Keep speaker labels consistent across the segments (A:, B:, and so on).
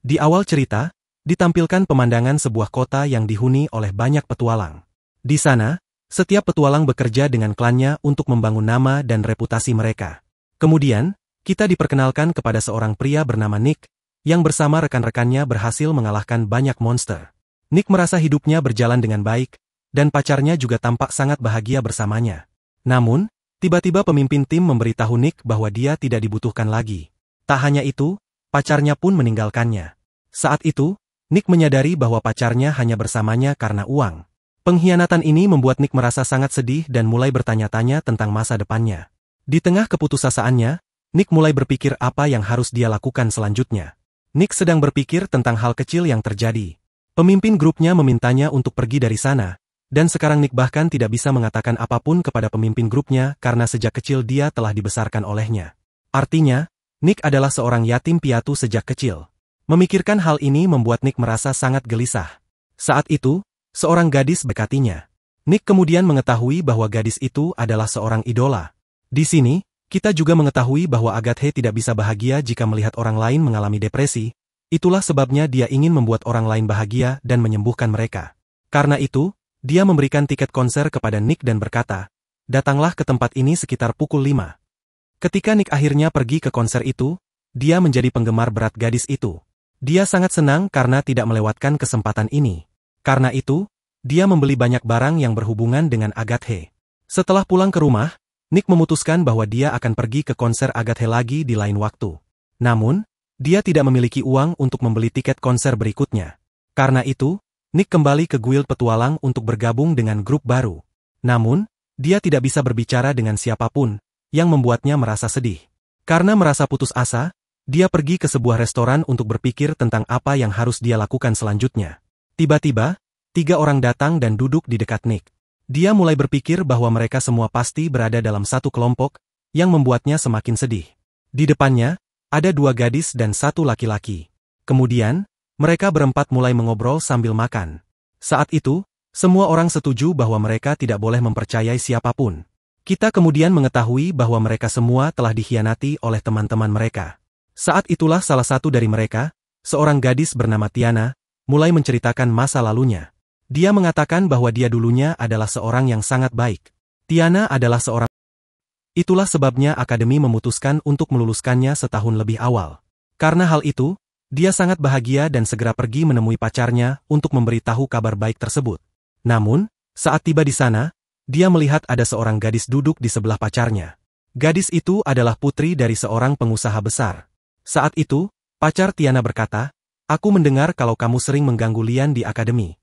A: Di awal cerita, ditampilkan pemandangan sebuah kota yang dihuni oleh banyak petualang. Di sana, setiap petualang bekerja dengan klannya untuk membangun nama dan reputasi mereka. Kemudian, kita diperkenalkan kepada seorang pria bernama Nick, yang bersama rekan-rekannya berhasil mengalahkan banyak monster. Nick merasa hidupnya berjalan dengan baik, dan pacarnya juga tampak sangat bahagia bersamanya. Namun, tiba-tiba pemimpin tim memberitahu Nick bahwa dia tidak dibutuhkan lagi. Tak hanya itu, pacarnya pun meninggalkannya. Saat itu, Nick menyadari bahwa pacarnya hanya bersamanya karena uang. Pengkhianatan ini membuat Nick merasa sangat sedih dan mulai bertanya-tanya tentang masa depannya. Di tengah keputusasiannya, Nick mulai berpikir apa yang harus dia lakukan selanjutnya. Nick sedang berpikir tentang hal kecil yang terjadi. Pemimpin grupnya memintanya untuk pergi dari sana, dan sekarang Nick bahkan tidak bisa mengatakan apapun kepada pemimpin grupnya karena sejak kecil dia telah dibesarkan olehnya. Artinya, Nick adalah seorang yatim piatu sejak kecil. Memikirkan hal ini membuat Nick merasa sangat gelisah. Saat itu, seorang gadis mendekatinya. Nick kemudian mengetahui bahwa gadis itu adalah seorang idola. Di sini, kita juga mengetahui bahwa Agathe tidak bisa bahagia jika melihat orang lain mengalami depresi. Itulah sebabnya dia ingin membuat orang lain bahagia dan menyembuhkan mereka. Karena itu, dia memberikan tiket konser kepada Nick dan berkata, "Datanglah ke tempat ini sekitar pukul 5. Ketika Nick akhirnya pergi ke konser itu, dia menjadi penggemar berat gadis itu. Dia sangat senang karena tidak melewatkan kesempatan ini. Karena itu, dia membeli banyak barang yang berhubungan dengan Agathe. Setelah pulang ke rumah, Nick memutuskan bahwa dia akan pergi ke konser Agathe lagi di lain waktu. Namun, dia tidak memiliki uang untuk membeli tiket konser berikutnya. Karena itu, Nick kembali ke guild petualang untuk bergabung dengan grup baru. Namun, dia tidak bisa berbicara dengan siapapun, yang membuatnya merasa sedih. Karena merasa putus asa, dia pergi ke sebuah restoran untuk berpikir tentang apa yang harus dia lakukan selanjutnya. Tiba-tiba, 3 orang datang dan duduk di dekat Nick. Dia mulai berpikir bahwa mereka semua pasti berada dalam satu kelompok, yang membuatnya semakin sedih. Di depannya, ada 2 gadis dan 1 laki-laki. Kemudian, mereka berempat mulai mengobrol sambil makan. Saat itu, semua orang setuju bahwa mereka tidak boleh mempercayai siapapun. Kita kemudian mengetahui bahwa mereka semua telah dikhianati oleh teman-teman mereka. Saat itulah salah satu dari mereka, seorang gadis bernama Tiana, mulai menceritakan masa lalunya. Dia mengatakan bahwa dia dulunya adalah seorang yang sangat baik. Tiana adalah seorang. Itulah sebabnya akademi memutuskan untuk meluluskannya setahun lebih awal. Karena hal itu, dia sangat bahagia dan segera pergi menemui pacarnya untuk memberitahu kabar baik tersebut. Namun, saat tiba di sana, dia melihat ada seorang gadis duduk di sebelah pacarnya. Gadis itu adalah putri dari seorang pengusaha besar. Saat itu, pacar Tiana berkata, "Aku mendengar kalau kamu sering mengganggu Lian di akademi."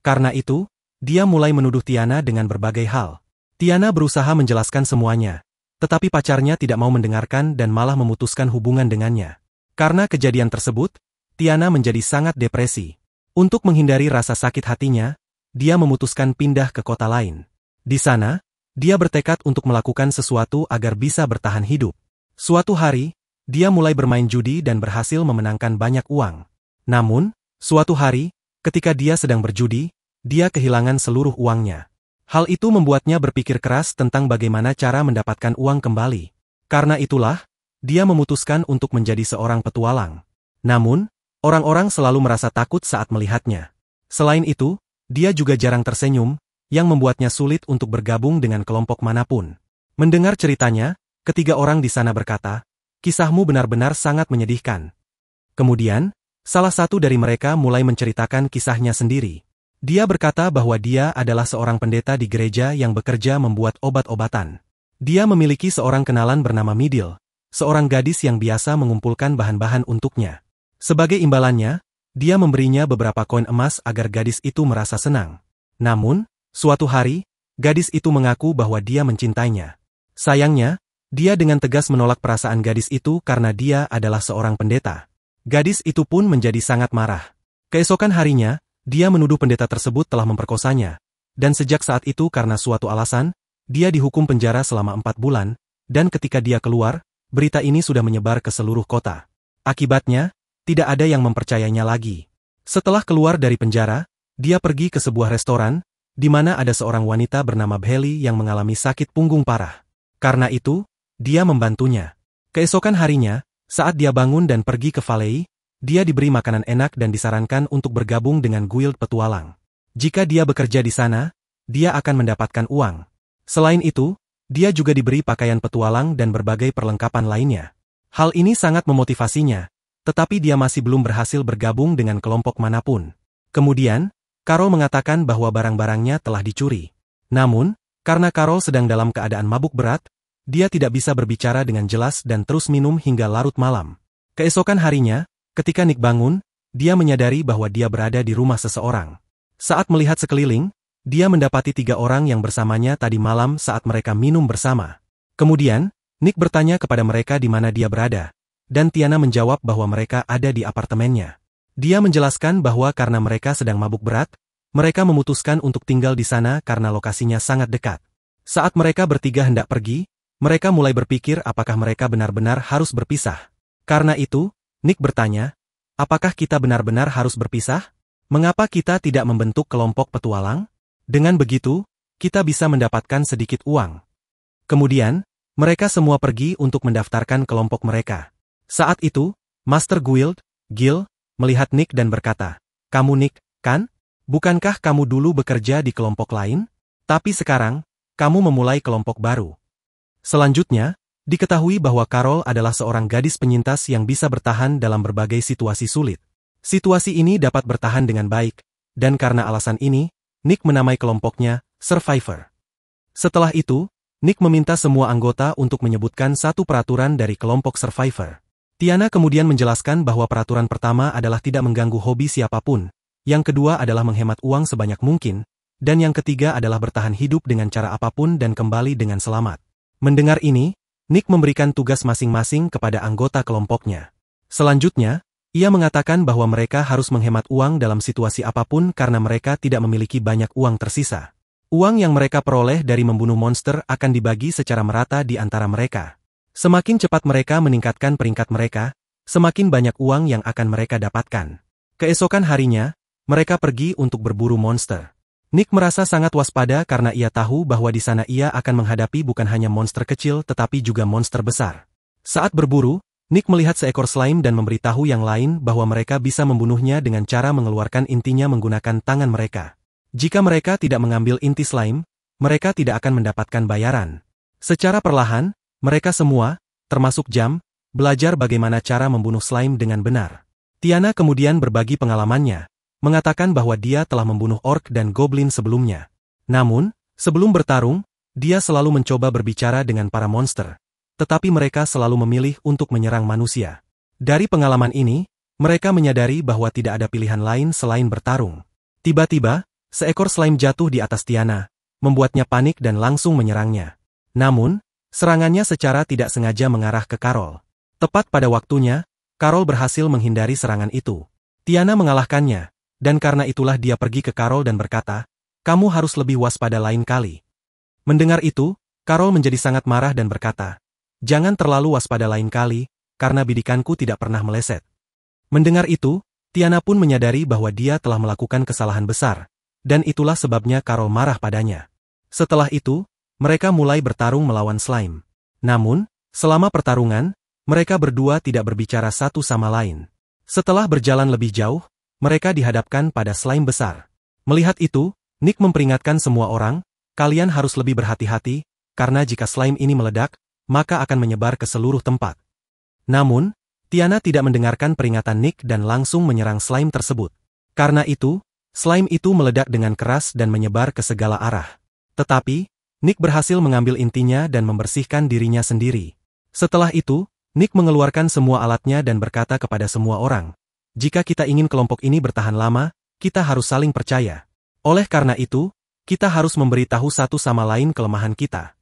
A: Karena itu, dia mulai menuduh Tiana dengan berbagai hal. Tiana berusaha menjelaskan semuanya, tetapi pacarnya tidak mau mendengarkan dan malah memutuskan hubungan dengannya. Karena kejadian tersebut, Tiana menjadi sangat depresi. Untuk menghindari rasa sakit hatinya, dia memutuskan pindah ke kota lain. Di sana, dia bertekad untuk melakukan sesuatu agar bisa bertahan hidup. Suatu hari, dia mulai bermain judi dan berhasil memenangkan banyak uang. Namun, suatu hari, ketika dia sedang berjudi, dia kehilangan seluruh uangnya. Hal itu membuatnya berpikir keras tentang bagaimana cara mendapatkan uang kembali. Karena itulah, dia memutuskan untuk menjadi seorang petualang. Namun, orang-orang selalu merasa takut saat melihatnya. Selain itu, dia juga jarang tersenyum, yang membuatnya sulit untuk bergabung dengan kelompok manapun. Mendengar ceritanya, ketiga orang di sana berkata, "Kisahmu benar-benar sangat menyedihkan." Kemudian, salah satu dari mereka mulai menceritakan kisahnya sendiri. Dia berkata bahwa dia adalah seorang pendeta di gereja yang bekerja membuat obat-obatan. Dia memiliki seorang kenalan bernama Midil, seorang gadis yang biasa mengumpulkan bahan-bahan untuknya. Sebagai imbalannya, dia memberinya beberapa koin emas agar gadis itu merasa senang. Namun, suatu hari, gadis itu mengaku bahwa dia mencintainya. Sayangnya, dia dengan tegas menolak perasaan gadis itu karena dia adalah seorang pendeta. Gadis itu pun menjadi sangat marah. Keesokan harinya, dia menuduh pendeta tersebut telah memperkosanya, dan sejak saat itu karena suatu alasan, dia dihukum penjara selama 4 bulan, dan ketika dia keluar, berita ini sudah menyebar ke seluruh kota. Akibatnya, tidak ada yang mempercayainya lagi. Setelah keluar dari penjara, dia pergi ke sebuah restoran, di mana ada seorang wanita bernama Bailey yang mengalami sakit punggung parah. Karena itu, dia membantunya. Keesokan harinya, saat dia bangun dan pergi ke Valley, dia diberi makanan enak dan disarankan untuk bergabung dengan guild petualang. Jika dia bekerja di sana, dia akan mendapatkan uang. Selain itu, dia juga diberi pakaian petualang dan berbagai perlengkapan lainnya. Hal ini sangat memotivasinya, tetapi dia masih belum berhasil bergabung dengan kelompok manapun. Kemudian, Carol mengatakan bahwa barang-barangnya telah dicuri. Namun, karena Carol sedang dalam keadaan mabuk berat, dia tidak bisa berbicara dengan jelas dan terus minum hingga larut malam. Keesokan harinya, ketika Nick bangun, dia menyadari bahwa dia berada di rumah seseorang. Saat melihat sekeliling, dia mendapati 3 orang yang bersamanya tadi malam saat mereka minum bersama. Kemudian, Nick bertanya kepada mereka di mana dia berada, dan Tiana menjawab bahwa mereka ada di apartemennya. Dia menjelaskan bahwa karena mereka sedang mabuk berat, mereka memutuskan untuk tinggal di sana karena lokasinya sangat dekat. Saat mereka bertiga hendak pergi, mereka mulai berpikir apakah mereka benar-benar harus berpisah. Karena itu, Nick bertanya, apakah kita benar-benar harus berpisah? Mengapa kita tidak membentuk kelompok petualang? Dengan begitu, kita bisa mendapatkan sedikit uang. Kemudian, mereka semua pergi untuk mendaftarkan kelompok mereka. Saat itu, Master Guild, Gil, melihat Nick dan berkata, "Kamu Nick, kan? Bukankah kamu dulu bekerja di kelompok lain? Tapi sekarang, kamu memulai kelompok baru." Selanjutnya, diketahui bahwa Carol adalah seorang gadis penyintas yang bisa bertahan dalam berbagai situasi sulit. Situasi ini dapat bertahan dengan baik, dan karena alasan ini, Nick menamai kelompoknya Survivor. Setelah itu, Nick meminta semua anggota untuk menyebutkan satu peraturan dari kelompok Survivor. Tiana kemudian menjelaskan bahwa peraturan pertama adalah tidak mengganggu hobi siapapun, yang kedua adalah menghemat uang sebanyak mungkin, dan yang ketiga adalah bertahan hidup dengan cara apapun dan kembali dengan selamat. Mendengar ini, Nick memberikan tugas masing-masing kepada anggota kelompoknya. Selanjutnya, ia mengatakan bahwa mereka harus menghemat uang dalam situasi apapun karena mereka tidak memiliki banyak uang tersisa. Uang yang mereka peroleh dari membunuh monster akan dibagi secara merata di antara mereka. Semakin cepat mereka meningkatkan peringkat mereka, semakin banyak uang yang akan mereka dapatkan. Keesokan harinya, mereka pergi untuk berburu monster. Nick merasa sangat waspada karena ia tahu bahwa di sana ia akan menghadapi bukan hanya monster kecil tetapi juga monster besar. Saat berburu, Nick melihat seekor slime dan memberitahu yang lain bahwa mereka bisa membunuhnya dengan cara mengeluarkan intinya menggunakan tangan mereka. Jika mereka tidak mengambil inti slime, mereka tidak akan mendapatkan bayaran. Secara perlahan, mereka semua, termasuk Jam, belajar bagaimana cara membunuh slime dengan benar. Tiana kemudian berbagi pengalamannya, mengatakan bahwa dia telah membunuh orc dan goblin sebelumnya. Namun, sebelum bertarung, dia selalu mencoba berbicara dengan para monster, tetapi mereka selalu memilih untuk menyerang manusia. Dari pengalaman ini, mereka menyadari bahwa tidak ada pilihan lain selain bertarung. Tiba-tiba, seekor slime jatuh di atas Tiana, membuatnya panik dan langsung menyerangnya. Namun, serangannya secara tidak sengaja mengarah ke Carol. Tepat pada waktunya, Carol berhasil menghindari serangan itu. Tiana mengalahkannya. Dan karena itulah dia pergi ke Carol dan berkata, "Kamu harus lebih waspada lain kali." Mendengar itu, Carol menjadi sangat marah dan berkata, "Jangan terlalu waspada lain kali, karena bidikanku tidak pernah meleset." Mendengar itu, Tiana pun menyadari bahwa dia telah melakukan kesalahan besar, dan itulah sebabnya Carol marah padanya. Setelah itu, mereka mulai bertarung melawan slime. Namun, selama pertarungan, mereka berdua tidak berbicara satu sama lain. Setelah berjalan lebih jauh, mereka dihadapkan pada slime besar. Melihat itu, Nick memperingatkan semua orang, kalian harus lebih berhati-hati, karena jika slime ini meledak, maka akan menyebar ke seluruh tempat. Namun, Tiana tidak mendengarkan peringatan Nick dan langsung menyerang slime tersebut. Karena itu, slime itu meledak dengan keras dan menyebar ke segala arah. Tetapi, Nick berhasil mengambil intinya dan membersihkan dirinya sendiri. Setelah itu, Nick mengeluarkan semua alatnya dan berkata kepada semua orang, "Jika kita ingin kelompok ini bertahan lama, kita harus saling percaya. Oleh karena itu, kita harus memberitahu satu sama lain kelemahan kita."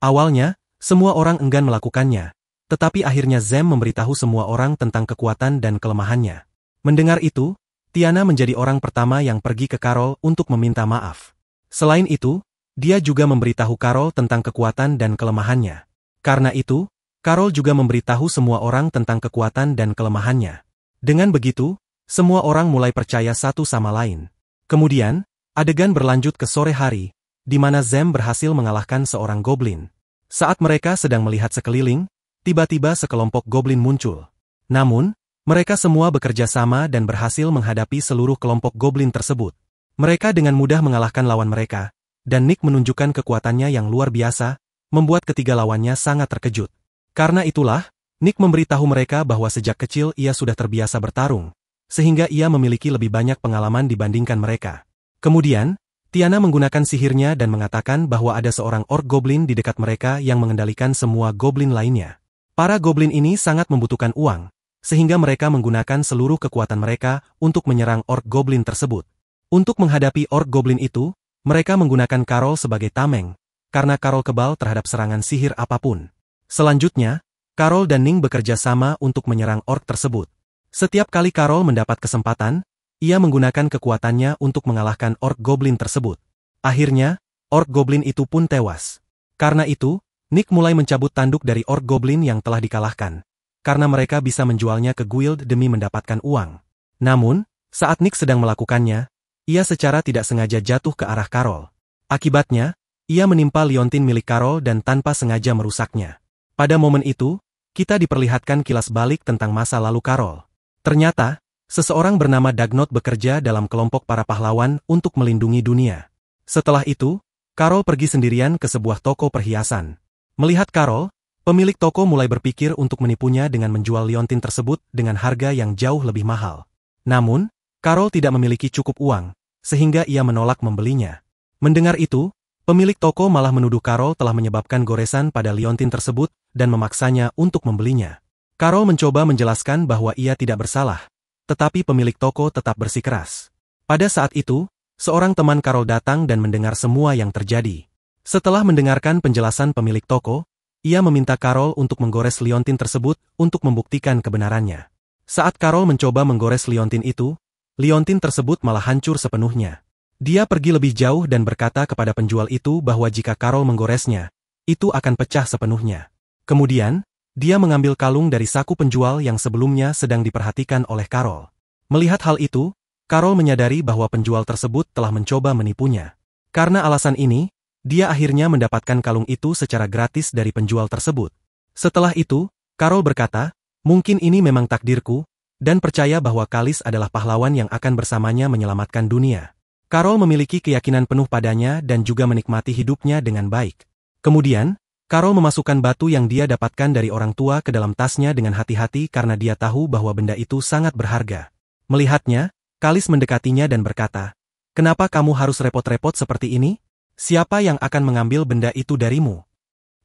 A: Awalnya, semua orang enggan melakukannya, tetapi akhirnya Zem memberitahu semua orang tentang kekuatan dan kelemahannya. Mendengar itu, Tiana menjadi orang pertama yang pergi ke Carol untuk meminta maaf. Selain itu, dia juga memberitahu Carol tentang kekuatan dan kelemahannya. Karena itu, Carol juga memberitahu semua orang tentang kekuatan dan kelemahannya. Dengan begitu, semua orang mulai percaya satu sama lain. Kemudian, adegan berlanjut ke sore hari, di mana Zem berhasil mengalahkan seorang goblin. Saat mereka sedang melihat sekeliling, tiba-tiba sekelompok goblin muncul. Namun, Mereka semua bekerja sama dan berhasil menghadapi seluruh kelompok goblin tersebut. Mereka dengan mudah mengalahkan lawan mereka, dan Nick menunjukkan kekuatannya yang luar biasa, membuat ketiga lawannya sangat terkejut. Karena itulah, Nick memberitahu mereka bahwa sejak kecil ia sudah terbiasa bertarung, sehingga ia memiliki lebih banyak pengalaman dibandingkan mereka. Kemudian, Tiana menggunakan sihirnya dan mengatakan bahwa ada seorang orc goblin di dekat mereka yang mengendalikan semua goblin lainnya. Para goblin ini sangat membutuhkan uang, sehingga mereka menggunakan seluruh kekuatan mereka untuk menyerang orc goblin tersebut. Untuk menghadapi orc goblin itu, mereka menggunakan Carol sebagai tameng, karena Carol kebal terhadap serangan sihir apapun. Selanjutnya, Carol dan Ning bekerja sama untuk menyerang orc tersebut. Setiap kali Carol mendapat kesempatan, ia menggunakan kekuatannya untuk mengalahkan orc goblin tersebut. Akhirnya, orc goblin itu pun tewas. Karena itu, Nick mulai mencabut tanduk dari orc goblin yang telah dikalahkan, karena mereka bisa menjualnya ke guild demi mendapatkan uang. Namun, saat Nick sedang melakukannya, ia secara tidak sengaja jatuh ke arah Carol. Akibatnya, ia menimpa liontin milik Carol dan tanpa sengaja merusaknya. Pada momen itu, kita diperlihatkan kilas balik tentang masa lalu Carol. Ternyata, seseorang bernama Dagnot bekerja dalam kelompok para pahlawan untuk melindungi dunia. Setelah itu, Carol pergi sendirian ke sebuah toko perhiasan. Melihat Carol, pemilik toko mulai berpikir untuk menipunya dengan menjual liontin tersebut dengan harga yang jauh lebih mahal. Namun, Carol tidak memiliki cukup uang, sehingga ia menolak membelinya. Mendengar itu, pemilik toko malah menuduh Carol telah menyebabkan goresan pada liontin tersebut dan memaksanya untuk membelinya. Carol mencoba menjelaskan bahwa ia tidak bersalah, tetapi pemilik toko tetap bersikeras. Pada saat itu, seorang teman Carol datang dan mendengar semua yang terjadi. Setelah mendengarkan penjelasan pemilik toko, ia meminta Carol untuk menggores liontin tersebut untuk membuktikan kebenarannya. Saat Carol mencoba menggores liontin itu, liontin tersebut malah hancur sepenuhnya. Dia pergi lebih jauh dan berkata kepada penjual itu bahwa jika Carol menggoresnya, itu akan pecah sepenuhnya. Kemudian, dia mengambil kalung dari saku penjual yang sebelumnya sedang diperhatikan oleh Carol. Melihat hal itu, Carol menyadari bahwa penjual tersebut telah mencoba menipunya. Karena alasan ini, dia akhirnya mendapatkan kalung itu secara gratis dari penjual tersebut. Setelah itu, Carol berkata, "Mungkin ini memang takdirku," dan percaya bahwa Kalis adalah pahlawan yang akan bersamanya menyelamatkan dunia. Carol memiliki keyakinan penuh padanya dan juga menikmati hidupnya dengan baik. Kemudian, Carol memasukkan batu yang dia dapatkan dari orang tua ke dalam tasnya dengan hati-hati karena dia tahu bahwa benda itu sangat berharga. Melihatnya, Kalis mendekatinya dan berkata, "Kenapa kamu harus repot-repot seperti ini? Siapa yang akan mengambil benda itu darimu?"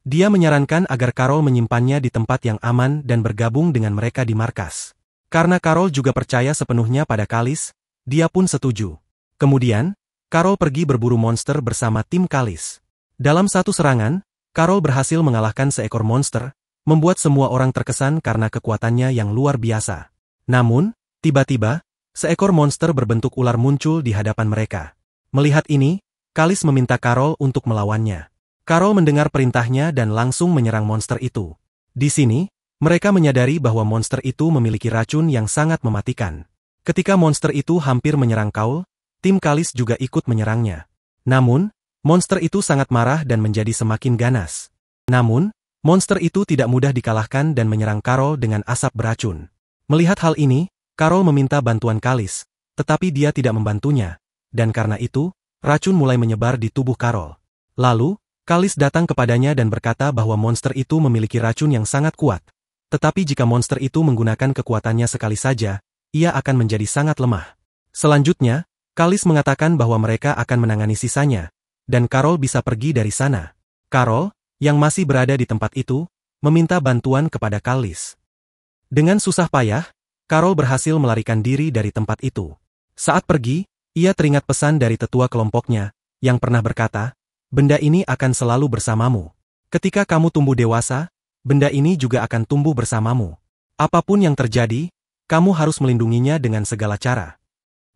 A: Dia menyarankan agar Carol menyimpannya di tempat yang aman dan bergabung dengan mereka di markas. Karena Carol juga percaya sepenuhnya pada Kalis, dia pun setuju. Kemudian, Carol pergi berburu monster bersama tim Kalis. Dalam satu serangan, Carol berhasil mengalahkan seekor monster, membuat semua orang terkesan karena kekuatannya yang luar biasa. Namun, tiba-tiba, seekor monster berbentuk ular muncul di hadapan mereka. Melihat ini, Kalis meminta Carol untuk melawannya. Carol mendengar perintahnya dan langsung menyerang monster itu. Di sini, mereka menyadari bahwa monster itu memiliki racun yang sangat mematikan. Ketika monster itu hampir menyerang Carol, tim Kalis juga ikut menyerangnya. Namun, monster itu sangat marah dan menjadi semakin ganas. Namun, monster itu tidak mudah dikalahkan dan menyerang Carol dengan asap beracun. Melihat hal ini, Carol meminta bantuan Kalis, tetapi dia tidak membantunya, dan karena itu, racun mulai menyebar di tubuh Carol. Lalu, Kalis datang kepadanya dan berkata bahwa monster itu memiliki racun yang sangat kuat. Tetapi jika monster itu menggunakan kekuatannya sekali saja, ia akan menjadi sangat lemah. Selanjutnya, Kalis mengatakan bahwa mereka akan menangani sisanya, dan Carol bisa pergi dari sana. Carol, yang masih berada di tempat itu, meminta bantuan kepada Kalis. Dengan susah payah, Carol berhasil melarikan diri dari tempat itu. Saat pergi, ia teringat pesan dari tetua kelompoknya, yang pernah berkata, "Benda ini akan selalu bersamamu. Ketika kamu tumbuh dewasa, benda ini juga akan tumbuh bersamamu. Apapun yang terjadi, kamu harus melindunginya dengan segala cara."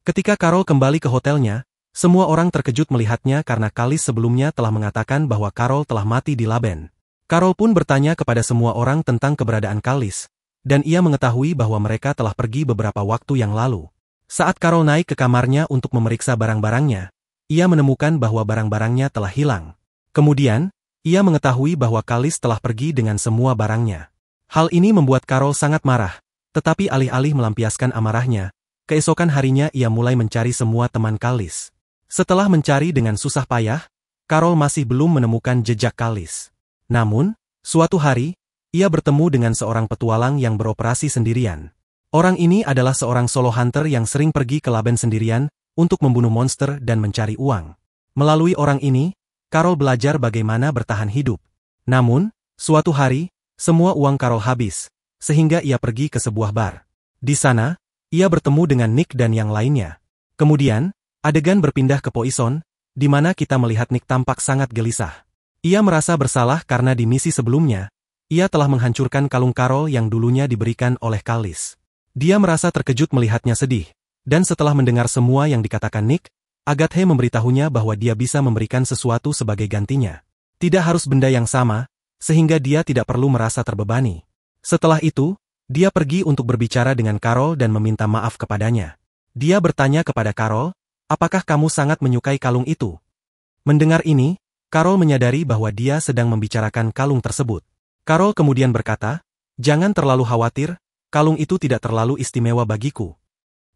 A: Ketika Carol kembali ke hotelnya, semua orang terkejut melihatnya karena Kalis sebelumnya telah mengatakan bahwa Carol telah mati di Laben. Carol pun bertanya kepada semua orang tentang keberadaan Kalis, dan ia mengetahui bahwa mereka telah pergi beberapa waktu yang lalu. Saat Carol naik ke kamarnya untuk memeriksa barang-barangnya, ia menemukan bahwa barang-barangnya telah hilang. Kemudian, ia mengetahui bahwa Kalis telah pergi dengan semua barangnya. Hal ini membuat Carol sangat marah, Tetapi alih-alih melampiaskan amarahnya, keesokan harinya ia mulai mencari semua teman Kalis. Setelah mencari dengan susah payah, Carol masih belum menemukan jejak Kalis. Namun, suatu hari, ia bertemu dengan seorang petualang yang beroperasi sendirian. Orang ini adalah seorang solo hunter yang sering pergi ke Laben sendirian untuk membunuh monster dan mencari uang. Melalui orang ini, Carol belajar bagaimana bertahan hidup. Namun, suatu hari, semua uang Carol habis, sehingga ia pergi ke sebuah bar. Di sana, ia bertemu dengan Nick dan yang lainnya. Kemudian, adegan berpindah ke Poison, di mana kita melihat Nick tampak sangat gelisah. Ia merasa bersalah karena di misi sebelumnya, ia telah menghancurkan kalung Carol yang dulunya diberikan oleh Kalis. Dia merasa terkejut melihatnya sedih, dan setelah mendengar semua yang dikatakan Nick, Agathe memberitahunya bahwa dia bisa memberikan sesuatu sebagai gantinya. Tidak harus benda yang sama, sehingga dia tidak perlu merasa terbebani. Setelah itu, dia pergi untuk berbicara dengan Carol dan meminta maaf kepadanya. Dia bertanya kepada Carol, "Apakah kamu sangat menyukai kalung itu?" Mendengar ini, Carol menyadari bahwa dia sedang membicarakan kalung tersebut. Carol kemudian berkata, "Jangan terlalu khawatir, kalung itu tidak terlalu istimewa bagiku."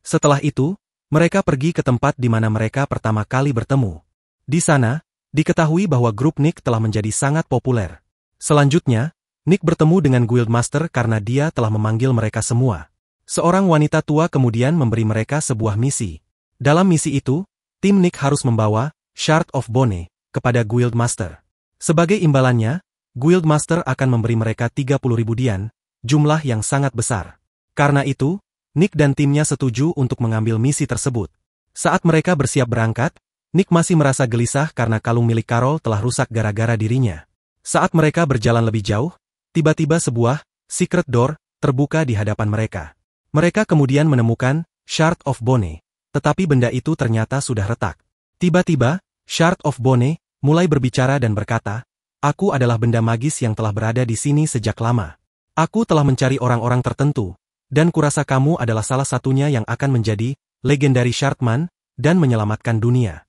A: Setelah itu, mereka pergi ke tempat di mana mereka pertama kali bertemu. Di sana, diketahui bahwa grup Nick telah menjadi sangat populer. Selanjutnya, Nick bertemu dengan Guildmaster karena dia telah memanggil mereka semua. Seorang wanita tua kemudian memberi mereka sebuah misi. Dalam misi itu, tim Nick harus membawa Shard of Bone kepada Guildmaster. Sebagai imbalannya, Guildmaster akan memberi mereka 30.000 dian, jumlah yang sangat besar. Karena itu, Nick dan timnya setuju untuk mengambil misi tersebut. Saat mereka bersiap berangkat, Nick masih merasa gelisah karena kalung milik Carol telah rusak gara-gara dirinya. Saat mereka berjalan lebih jauh, tiba-tiba sebuah secret door terbuka di hadapan mereka. Mereka kemudian menemukan Shard of Bone. Tetapi benda itu ternyata sudah retak. Tiba-tiba, Shard of Bone mulai berbicara dan berkata, "Aku adalah benda magis yang telah berada di sini sejak lama. Aku telah mencari orang-orang tertentu, dan kurasa kamu adalah salah satunya yang akan menjadi legendary Shardman dan menyelamatkan dunia."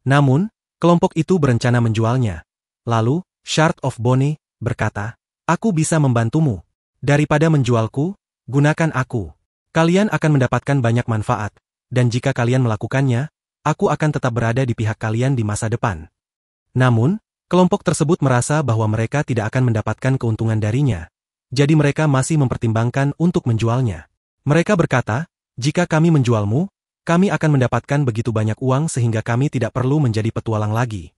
A: Namun, kelompok itu berencana menjualnya. Lalu, Shard of Bone berkata, "Aku bisa membantumu. Daripada menjualku, gunakan aku. Kalian akan mendapatkan banyak manfaat. Dan jika kalian melakukannya, aku akan tetap berada di pihak kalian di masa depan." Namun, kelompok tersebut merasa bahwa mereka tidak akan mendapatkan keuntungan darinya. Jadi mereka masih mempertimbangkan untuk menjualnya. Mereka berkata, "Jika kami menjualmu, kami akan mendapatkan begitu banyak uang sehingga kami tidak perlu menjadi petualang lagi."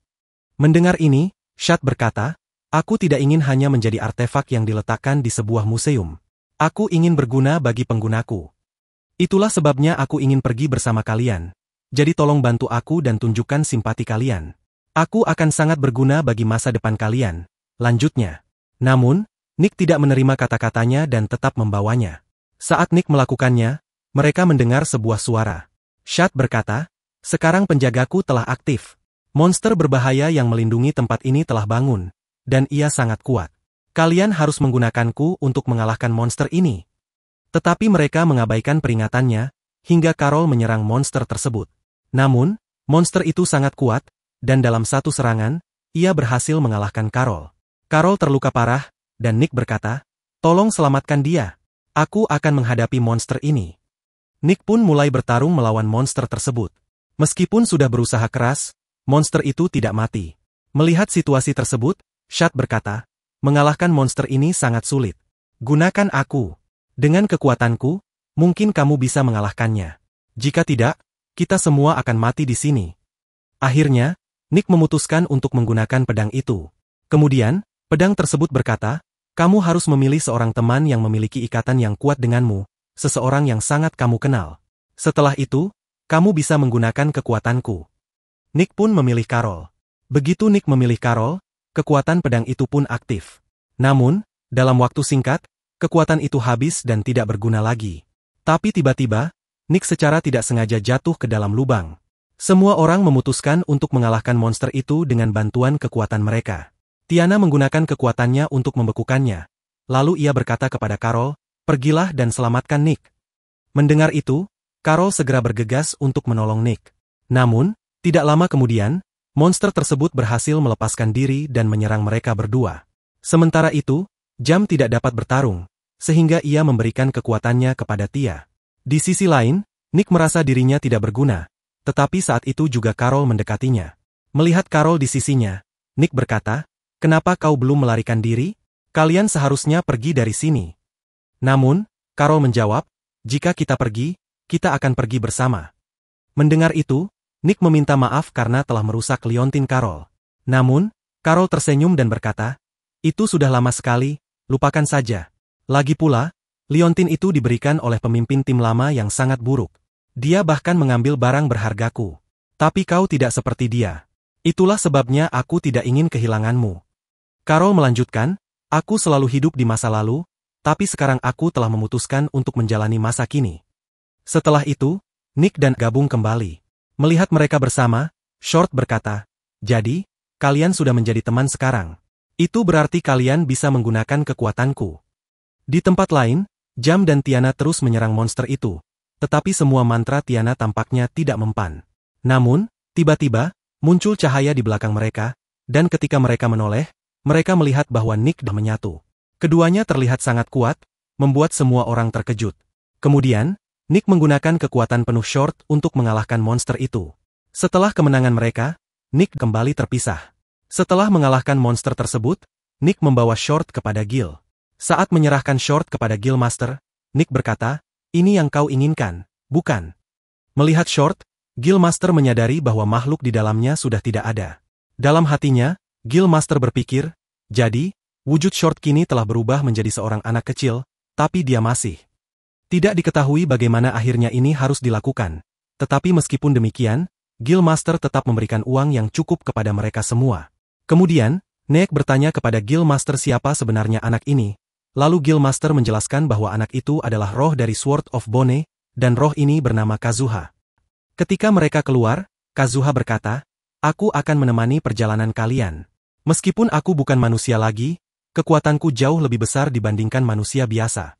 A: Mendengar ini, Shard berkata, "Aku tidak ingin hanya menjadi artefak yang diletakkan di sebuah museum. Aku ingin berguna bagi penggunaku. Itulah sebabnya aku ingin pergi bersama kalian. Jadi tolong bantu aku dan tunjukkan simpati kalian. Aku akan sangat berguna bagi masa depan kalian." Lanjutnya. Namun, Nick tidak menerima kata-katanya dan tetap membawanya. Saat Nick melakukannya, mereka mendengar sebuah suara. Shard berkata, "Sekarang penjagaku telah aktif. Monster berbahaya yang melindungi tempat ini telah bangun, dan ia sangat kuat. Kalian harus menggunakanku untuk mengalahkan monster ini." Tetapi mereka mengabaikan peringatannya, hingga Carol menyerang monster tersebut. Namun, monster itu sangat kuat, dan dalam satu serangan, ia berhasil mengalahkan Carol. Carol terluka parah, dan Nick berkata, "Tolong selamatkan dia. Aku akan menghadapi monster ini." Nick pun mulai bertarung melawan monster tersebut. Meskipun sudah berusaha keras, monster itu tidak mati. Melihat situasi tersebut, Shard berkata, "Mengalahkan monster ini sangat sulit. Gunakan aku. Dengan kekuatanku, mungkin kamu bisa mengalahkannya. Jika tidak, kita semua akan mati di sini." Akhirnya, Nick memutuskan untuk menggunakan pedang itu. Kemudian, pedang tersebut berkata, "Kamu harus memilih seorang teman yang memiliki ikatan yang kuat denganmu, seseorang yang sangat kamu kenal. Setelah itu, kamu bisa menggunakan kekuatanku." Nick pun memilih Carol. Begitu Nick memilih Carol, kekuatan pedang itu pun aktif. Namun, dalam waktu singkat, kekuatan itu habis dan tidak berguna lagi. Tapi tiba-tiba, Nick secara tidak sengaja jatuh ke dalam lubang. Semua orang memutuskan untuk mengalahkan monster itu dengan bantuan kekuatan mereka. Tiana menggunakan kekuatannya untuk membekukannya. Lalu ia berkata kepada Carol, "Pergilah dan selamatkan Nick." Mendengar itu, Carol segera bergegas untuk menolong Nick. Namun, tidak lama kemudian, monster tersebut berhasil melepaskan diri dan menyerang mereka berdua. Sementara itu, Jam tidak dapat bertarung, sehingga ia memberikan kekuatannya kepada Tia. Di sisi lain, Nick merasa dirinya tidak berguna, tetapi saat itu juga Carol mendekatinya. Melihat Carol di sisinya, Nick berkata, "Kenapa kau belum melarikan diri? Kalian seharusnya pergi dari sini." Namun, Carol menjawab, "Jika kita pergi, kita akan pergi bersama." Mendengar itu, Nick meminta maaf karena telah merusak liontin Carol. Namun, Carol tersenyum dan berkata, "Itu sudah lama sekali, lupakan saja. Lagi pula, liontin itu diberikan oleh pemimpin tim lama yang sangat buruk. Dia bahkan mengambil barang berhargaku. Tapi kau tidak seperti dia. Itulah sebabnya aku tidak ingin kehilanganmu." Carol melanjutkan, "Aku selalu hidup di masa lalu, tapi sekarang aku telah memutuskan untuk menjalani masa kini." Setelah itu, Nick dan gabung kembali. Melihat mereka bersama, Short berkata, "Jadi, kalian sudah menjadi teman sekarang. Itu berarti kalian bisa menggunakan kekuatanku." Di tempat lain, Jam dan Tiana terus menyerang monster itu, tetapi semua mantra Tiana tampaknya tidak mempan. Namun, tiba-tiba, muncul cahaya di belakang mereka, dan ketika mereka menoleh, mereka melihat bahwa Nick dah menyatu. Keduanya terlihat sangat kuat, membuat semua orang terkejut. Kemudian, Nick menggunakan kekuatan penuh Short untuk mengalahkan monster itu. Setelah kemenangan mereka, Nick kembali terpisah. Setelah mengalahkan monster tersebut, Nick membawa Short kepada Gil. Saat menyerahkan Short kepada Gil Master, Nick berkata, "Ini yang kau inginkan, bukan?" Melihat Short, Gil Master menyadari bahwa makhluk di dalamnya sudah tidak ada. Dalam hatinya, Gil Master berpikir, jadi, wujud Short kini telah berubah menjadi seorang anak kecil, tapi dia masih tidak diketahui bagaimana akhirnya ini harus dilakukan. Tetapi meskipun demikian, Gil Master tetap memberikan uang yang cukup kepada mereka semua. Kemudian, Neek bertanya kepada Gil Master siapa sebenarnya anak ini. Lalu Gil Master menjelaskan bahwa anak itu adalah roh dari Sword of Bone, dan roh ini bernama Kazuha. Ketika mereka keluar, Kazuha berkata, "Aku akan menemani perjalanan kalian. Meskipun aku bukan manusia lagi, kekuatanku jauh lebih besar dibandingkan manusia biasa."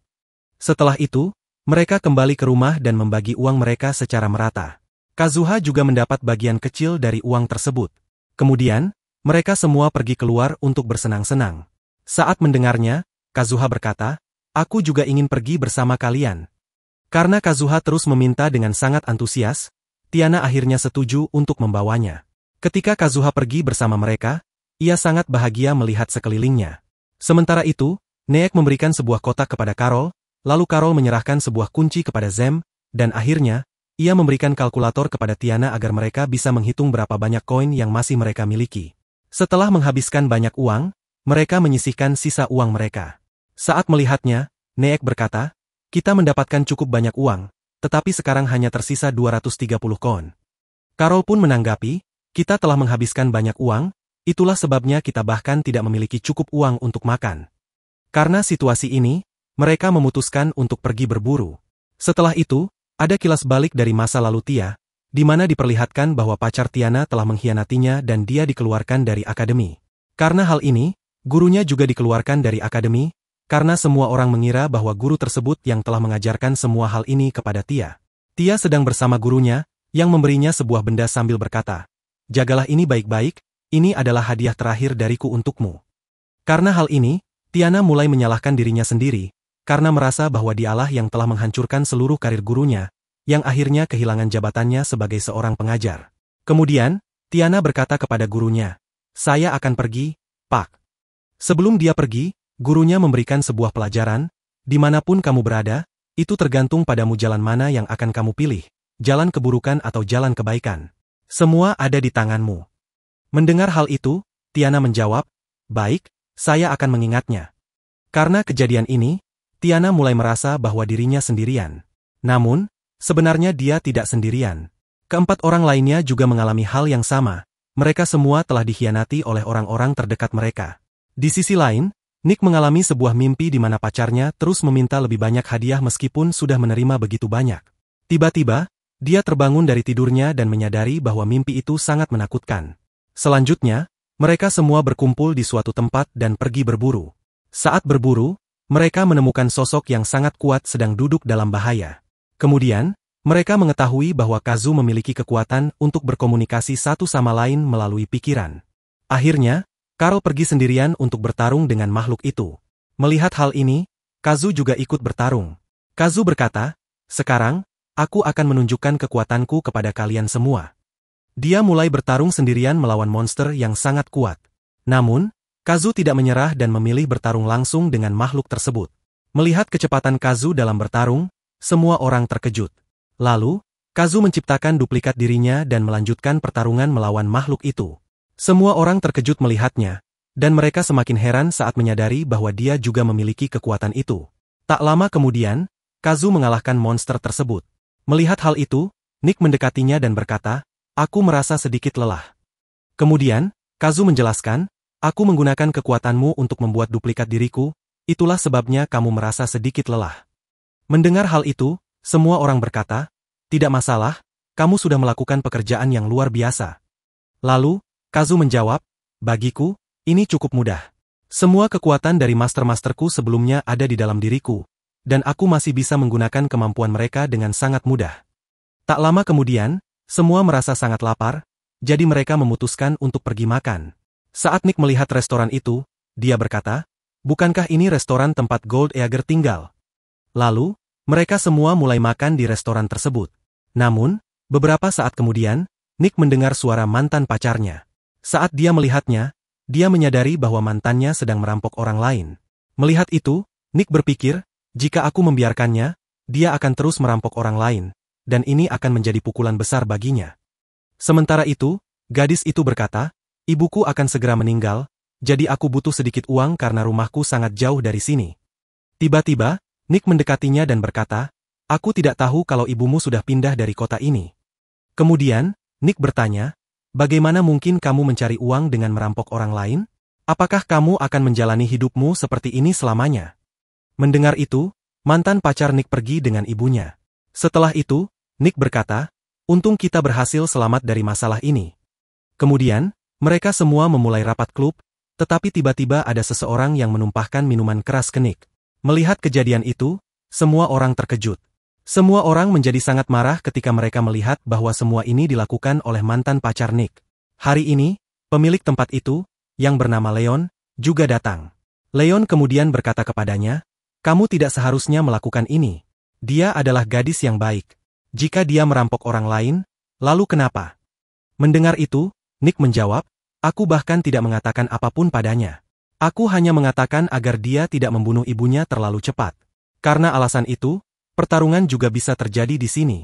A: Setelah itu, mereka kembali ke rumah dan membagi uang mereka secara merata. Kazuha juga mendapat bagian kecil dari uang tersebut. Kemudian, mereka semua pergi keluar untuk bersenang-senang. Saat mendengarnya, Kazuha berkata, "Aku juga ingin pergi bersama kalian." Karena Kazuha terus meminta dengan sangat antusias, Tiana akhirnya setuju untuk membawanya. Ketika Kazuha pergi bersama mereka, ia sangat bahagia melihat sekelilingnya. Sementara itu, Neek memberikan sebuah kotak kepada Carol, lalu Carol menyerahkan sebuah kunci kepada Zem, dan akhirnya, ia memberikan kalkulator kepada Tiana agar mereka bisa menghitung berapa banyak koin yang masih mereka miliki. Setelah menghabiskan banyak uang, mereka menyisihkan sisa uang mereka. Saat melihatnya, Neek berkata, "Kita mendapatkan cukup banyak uang, tetapi sekarang hanya tersisa 230 koin." Carol pun menanggapi, "Kita telah menghabiskan banyak uang, itulah sebabnya kita bahkan tidak memiliki cukup uang untuk makan." Karena situasi ini, mereka memutuskan untuk pergi berburu. Setelah itu, ada kilas balik dari masa lalu Tia, di mana diperlihatkan bahwa pacar Tiana telah mengkhianatinya dan dia dikeluarkan dari akademi. Karena hal ini, gurunya juga dikeluarkan dari akademi, karena semua orang mengira bahwa guru tersebut yang telah mengajarkan semua hal ini kepada Tia. Tia sedang bersama gurunya, yang memberinya sebuah benda sambil berkata, "Jagalah ini baik-baik, ini adalah hadiah terakhir dariku untukmu." Karena hal ini, Tiana mulai menyalahkan dirinya sendiri, karena merasa bahwa dialah yang telah menghancurkan seluruh karir gurunya, yang akhirnya kehilangan jabatannya sebagai seorang pengajar. Kemudian, Tiana berkata kepada gurunya, "Saya akan pergi, Pak." Sebelum dia pergi, gurunya memberikan sebuah pelajaran, "Dimanapun kamu berada, itu tergantung padamu jalan mana yang akan kamu pilih, jalan keburukan atau jalan kebaikan. Semua ada di tanganmu." Mendengar hal itu, Tiana menjawab, "Baik, saya akan mengingatnya." Karena kejadian ini, Tiana mulai merasa bahwa dirinya sendirian. Namun, sebenarnya dia tidak sendirian. Keempat orang lainnya juga mengalami hal yang sama, mereka semua telah dikhianati oleh orang-orang terdekat mereka. Di sisi lain, Nick mengalami sebuah mimpi di mana pacarnya terus meminta lebih banyak hadiah meskipun sudah menerima begitu banyak. Tiba-tiba, dia terbangun dari tidurnya dan menyadari bahwa mimpi itu sangat menakutkan. Selanjutnya, mereka semua berkumpul di suatu tempat dan pergi berburu. Saat berburu, mereka menemukan sosok yang sangat kuat sedang duduk dalam bahaya. Kemudian, mereka mengetahui bahwa Kazu memiliki kekuatan untuk berkomunikasi satu sama lain melalui pikiran. Akhirnya, Carol pergi sendirian untuk bertarung dengan makhluk itu. Melihat hal ini, Kazu juga ikut bertarung. Kazu berkata, "Sekarang, aku akan menunjukkan kekuatanku kepada kalian semua." Dia mulai bertarung sendirian melawan monster yang sangat kuat. Namun, Kazu tidak menyerah dan memilih bertarung langsung dengan makhluk tersebut. Melihat kecepatan Kazu dalam bertarung, semua orang terkejut. Lalu, Kazu menciptakan duplikat dirinya dan melanjutkan pertarungan melawan makhluk itu. Semua orang terkejut melihatnya, dan mereka semakin heran saat menyadari bahwa dia juga memiliki kekuatan itu. Tak lama kemudian, Kazu mengalahkan monster tersebut. Melihat hal itu, Nick mendekatinya dan berkata, "Aku merasa sedikit lelah." Kemudian, Kazu menjelaskan, "Aku menggunakan kekuatanmu untuk membuat duplikat diriku, itulah sebabnya kamu merasa sedikit lelah." Mendengar hal itu, semua orang berkata, "Tidak masalah, kamu sudah melakukan pekerjaan yang luar biasa." Lalu, Kazu menjawab, "Bagiku, ini cukup mudah. Semua kekuatan dari master-masterku sebelumnya ada di dalam diriku, dan aku masih bisa menggunakan kemampuan mereka dengan sangat mudah." Tak lama kemudian, semua merasa sangat lapar, jadi mereka memutuskan untuk pergi makan. Saat Nick melihat restoran itu, dia berkata, "Bukankah ini restoran tempat Gold Eager tinggal?" Lalu, mereka semua mulai makan di restoran tersebut. Namun, beberapa saat kemudian, Nick mendengar suara mantan pacarnya. Saat dia melihatnya, dia menyadari bahwa mantannya sedang merampok orang lain. Melihat itu, Nick berpikir, jika aku membiarkannya, dia akan terus merampok orang lain, dan ini akan menjadi pukulan besar baginya. Sementara itu, gadis itu berkata, "Ibuku akan segera meninggal, jadi aku butuh sedikit uang karena rumahku sangat jauh dari sini." Tiba-tiba, Nick mendekatinya dan berkata, "Aku tidak tahu kalau ibumu sudah pindah dari kota ini." Kemudian, Nick bertanya, "Bagaimana mungkin kamu mencari uang dengan merampok orang lain? Apakah kamu akan menjalani hidupmu seperti ini selamanya?" Mendengar itu, mantan pacar Nick pergi dengan ibunya. Setelah itu, Nick berkata, "Untung kita berhasil selamat dari masalah ini." Kemudian, mereka semua memulai rapat klub, tetapi tiba-tiba ada seseorang yang menumpahkan minuman keras ke Nick. Melihat kejadian itu, semua orang terkejut. Semua orang menjadi sangat marah ketika mereka melihat bahwa semua ini dilakukan oleh mantan pacar Nick. Hari ini, pemilik tempat itu, yang bernama Leon, juga datang. Leon kemudian berkata kepadanya, "Kamu tidak seharusnya melakukan ini. Dia adalah gadis yang baik. Jika dia merampok orang lain, lalu kenapa?" Mendengar itu, Nick menjawab, "Aku bahkan tidak mengatakan apapun padanya. Aku hanya mengatakan agar dia tidak membunuh ibunya terlalu cepat. Karena alasan itu, pertarungan juga bisa terjadi di sini."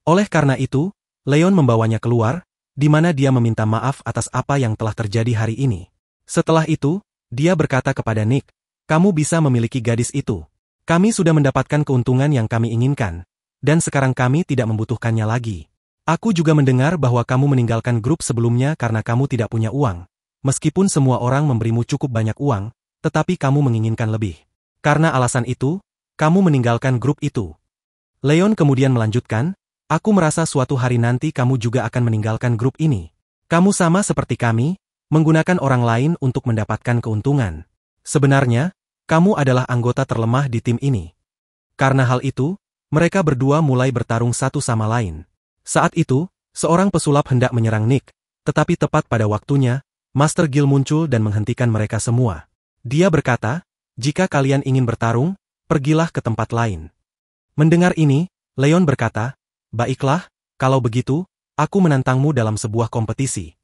A: Oleh karena itu, Leon membawanya keluar, di mana dia meminta maaf atas apa yang telah terjadi hari ini. Setelah itu, dia berkata kepada Nick, "Kamu bisa memiliki gadis itu. Kami sudah mendapatkan keuntungan yang kami inginkan, dan sekarang kami tidak membutuhkannya lagi. Aku juga mendengar bahwa kamu meninggalkan grup sebelumnya karena kamu tidak punya uang. Meskipun semua orang memberimu cukup banyak uang, tetapi kamu menginginkan lebih. Karena alasan itu, kamu meninggalkan grup itu." Leon kemudian melanjutkan, "Aku merasa suatu hari nanti kamu juga akan meninggalkan grup ini. Kamu sama seperti kami, menggunakan orang lain untuk mendapatkan keuntungan. Sebenarnya, kamu adalah anggota terlemah di tim ini." Karena hal itu, mereka berdua mulai bertarung satu sama lain. Saat itu, seorang pesulap hendak menyerang Nick, tetapi tepat pada waktunya, Master Gil muncul dan menghentikan mereka semua. Dia berkata, "Jika kalian ingin bertarung, pergilah ke tempat lain." Mendengar ini, Leon berkata, "Baiklah, kalau begitu, aku menantangmu dalam sebuah kompetisi."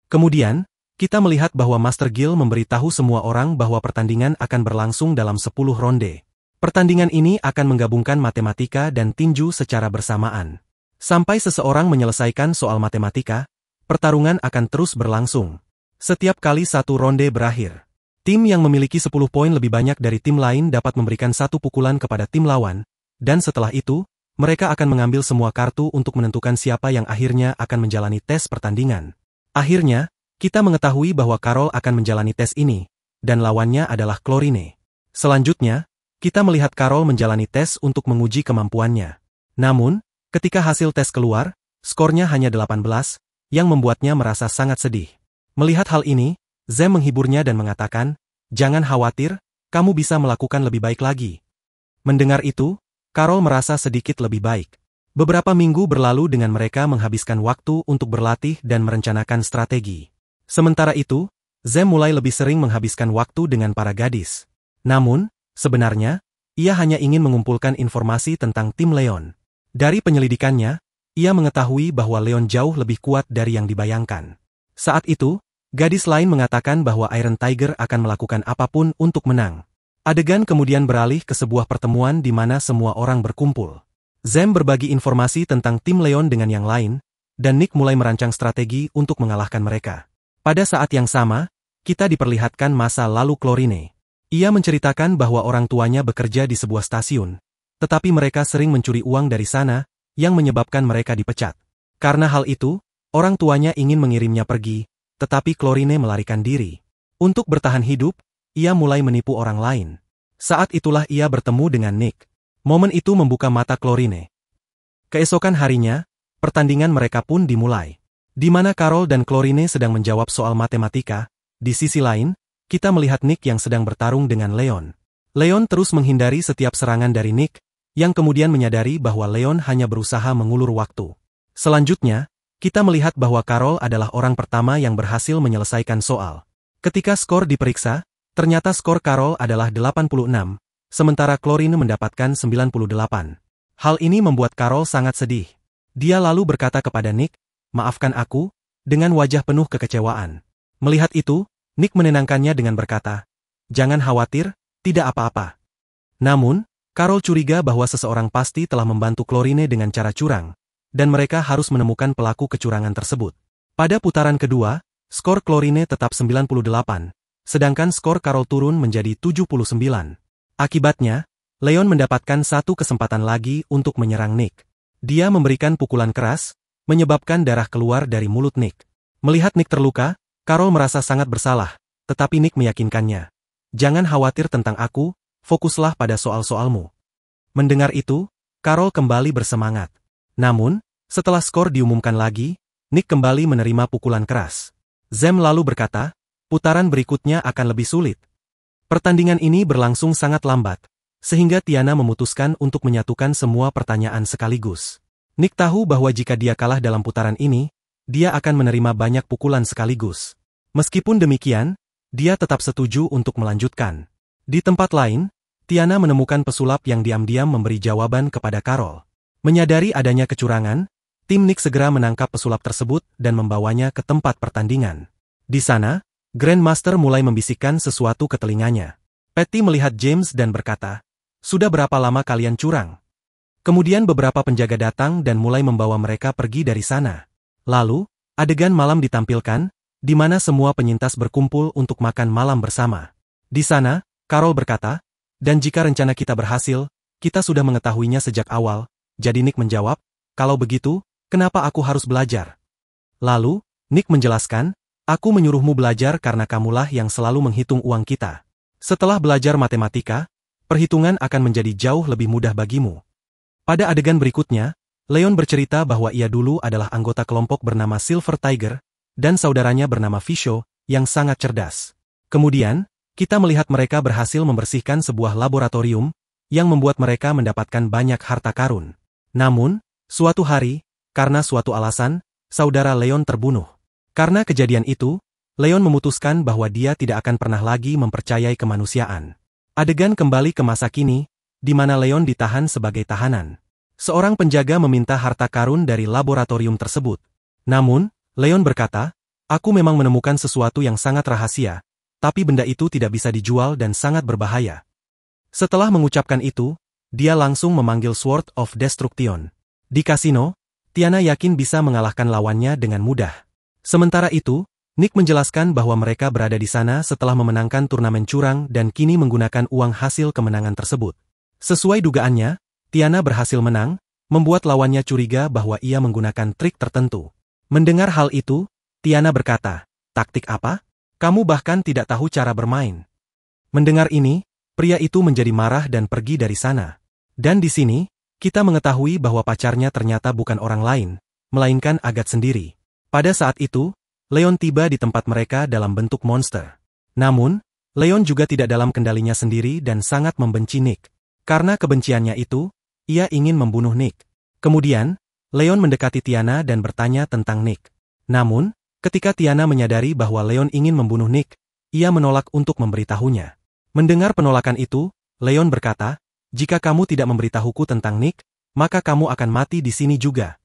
A: Kemudian, kita melihat bahwa Master Gil memberitahu semua orang bahwa pertandingan akan berlangsung dalam 10 ronde. Pertandingan ini akan menggabungkan matematika dan tinju secara bersamaan. Sampai seseorang menyelesaikan soal matematika, pertarungan akan terus berlangsung. Setiap kali satu ronde berakhir, tim yang memiliki 10 poin lebih banyak dari tim lain dapat memberikan satu pukulan kepada tim lawan, dan setelah itu, mereka akan mengambil semua kartu untuk menentukan siapa yang akhirnya akan menjalani tes pertandingan. Akhirnya, kita mengetahui bahwa Carol akan menjalani tes ini, dan lawannya adalah Chlorine. Selanjutnya, kita melihat Carol menjalani tes untuk menguji kemampuannya. Namun, ketika hasil tes keluar, skornya hanya 18, yang membuatnya merasa sangat sedih. Melihat hal ini, Zem menghiburnya dan mengatakan, "Jangan khawatir, kamu bisa melakukan lebih baik lagi." Mendengar itu, Carol merasa sedikit lebih baik. Beberapa minggu berlalu dengan mereka menghabiskan waktu untuk berlatih dan merencanakan strategi. Sementara itu, Zem mulai lebih sering menghabiskan waktu dengan para gadis. Namun, sebenarnya, ia hanya ingin mengumpulkan informasi tentang tim Leon. Dari penyelidikannya, ia mengetahui bahwa Leon jauh lebih kuat dari yang dibayangkan. Saat itu, gadis lain mengatakan bahwa Iron Tiger akan melakukan apapun untuk menang. Adegan kemudian beralih ke sebuah pertemuan di mana semua orang berkumpul. Zem berbagi informasi tentang tim Leon dengan yang lain, dan Nick mulai merancang strategi untuk mengalahkan mereka. Pada saat yang sama, kita diperlihatkan masa lalu Chlorine. Ia menceritakan bahwa orang tuanya bekerja di sebuah stasiun, tetapi mereka sering mencuri uang dari sana, yang menyebabkan mereka dipecat. Karena hal itu, orang tuanya ingin mengirimnya pergi, tetapi Chlorine melarikan diri. Untuk bertahan hidup, ia mulai menipu orang lain. Saat itulah ia bertemu dengan Nick. Momen itu membuka mata Chlorine. Keesokan harinya, pertandingan mereka pun dimulai. Di mana Carol dan Chlorine sedang menjawab soal matematika, di sisi lain, kita melihat Nick yang sedang bertarung dengan Leon. Leon terus menghindari setiap serangan dari Nick, yang kemudian menyadari bahwa Leon hanya berusaha mengulur waktu. Selanjutnya, kita melihat bahwa Carol adalah orang pertama yang berhasil menyelesaikan soal. Ketika skor diperiksa, ternyata skor Carol adalah 86, sementara Chlorine mendapatkan 98. Hal ini membuat Carol sangat sedih. Dia lalu berkata kepada Nick, "Maafkan aku," dengan wajah penuh kekecewaan. Melihat itu, Nick menenangkannya dengan berkata, "Jangan khawatir, tidak apa-apa." Namun, Carol curiga bahwa seseorang pasti telah membantu Chlorine dengan cara curang, dan mereka harus menemukan pelaku kecurangan tersebut. Pada putaran kedua, skor Chlorine tetap 98, sedangkan skor Carol turun menjadi 79. Akibatnya, Leon mendapatkan satu kesempatan lagi untuk menyerang Nick. Dia memberikan pukulan keras, menyebabkan darah keluar dari mulut Nick. Melihat Nick terluka, Carol merasa sangat bersalah, tetapi Nick meyakinkannya. "Jangan khawatir tentang aku, fokuslah pada soal-soalmu." Mendengar itu, Carol kembali bersemangat. Namun, setelah skor diumumkan lagi, Nick kembali menerima pukulan keras. Zem lalu berkata, "Putaran berikutnya akan lebih sulit." Pertandingan ini berlangsung sangat lambat, sehingga Tiana memutuskan untuk menyatukan semua pertanyaan sekaligus. Nick tahu bahwa jika dia kalah dalam putaran ini, dia akan menerima banyak pukulan sekaligus. Meskipun demikian, dia tetap setuju untuk melanjutkan. Di tempat lain, Tiana menemukan pesulap yang diam-diam memberi jawaban kepada Carol. Menyadari adanya kecurangan, tim Nick segera menangkap pesulap tersebut dan membawanya ke tempat pertandingan. Di sana, Grandmaster mulai membisikkan sesuatu ke telinganya. Patty melihat James dan berkata, "Sudah berapa lama kalian curang?" Kemudian beberapa penjaga datang dan mulai membawa mereka pergi dari sana. Lalu, adegan malam ditampilkan, di mana semua penyintas berkumpul untuk makan malam bersama. Di sana, Carol berkata, "Dan jika rencana kita berhasil, kita sudah mengetahuinya sejak awal." Jadi Nick menjawab, "Kalau begitu, kenapa aku harus belajar?" Lalu, Nick menjelaskan, "Aku menyuruhmu belajar karena kamulah yang selalu menghitung uang kita. Setelah belajar matematika, perhitungan akan menjadi jauh lebih mudah bagimu." Pada adegan berikutnya, Leon bercerita bahwa ia dulu adalah anggota kelompok bernama Silver Tiger, dan saudaranya bernama Fisho, yang sangat cerdas. Kemudian, kita melihat mereka berhasil membersihkan sebuah laboratorium, yang membuat mereka mendapatkan banyak harta karun. Namun, suatu hari, karena suatu alasan, saudara Leon terbunuh. Karena kejadian itu, Leon memutuskan bahwa dia tidak akan pernah lagi mempercayai kemanusiaan. Adegan kembali ke masa kini, di mana Leon ditahan sebagai tahanan. Seorang penjaga meminta harta karun dari laboratorium tersebut. Namun, Leon berkata, "Aku memang menemukan sesuatu yang sangat rahasia, tapi benda itu tidak bisa dijual dan sangat berbahaya." Setelah mengucapkan itu, dia langsung memanggil Sword of Destruction. Di kasino, Tiana yakin bisa mengalahkan lawannya dengan mudah. Sementara itu, Nick menjelaskan bahwa mereka berada di sana setelah memenangkan turnamen curang dan kini menggunakan uang hasil kemenangan tersebut. Sesuai dugaannya, Tiana berhasil menang, membuat lawannya curiga bahwa ia menggunakan trik tertentu. Mendengar hal itu, Tiana berkata, "Taktik apa? Kamu bahkan tidak tahu cara bermain." Mendengar ini, pria itu menjadi marah dan pergi dari sana. Dan di sini, kita mengetahui bahwa pacarnya ternyata bukan orang lain, melainkan Agathe sendiri. Pada saat itu, Leon tiba di tempat mereka dalam bentuk monster. Namun, Leon juga tidak dalam kendalinya sendiri dan sangat membenci Nick. Karena kebenciannya itu, ia ingin membunuh Nick. Kemudian, Leon mendekati Tiana dan bertanya tentang Nick. Namun, ketika Tiana menyadari bahwa Leon ingin membunuh Nick, ia menolak untuk memberitahunya. Mendengar penolakan itu, Leon berkata, Jika kamu tidak memberitahuku tentang Nick, maka kamu akan mati di sini juga.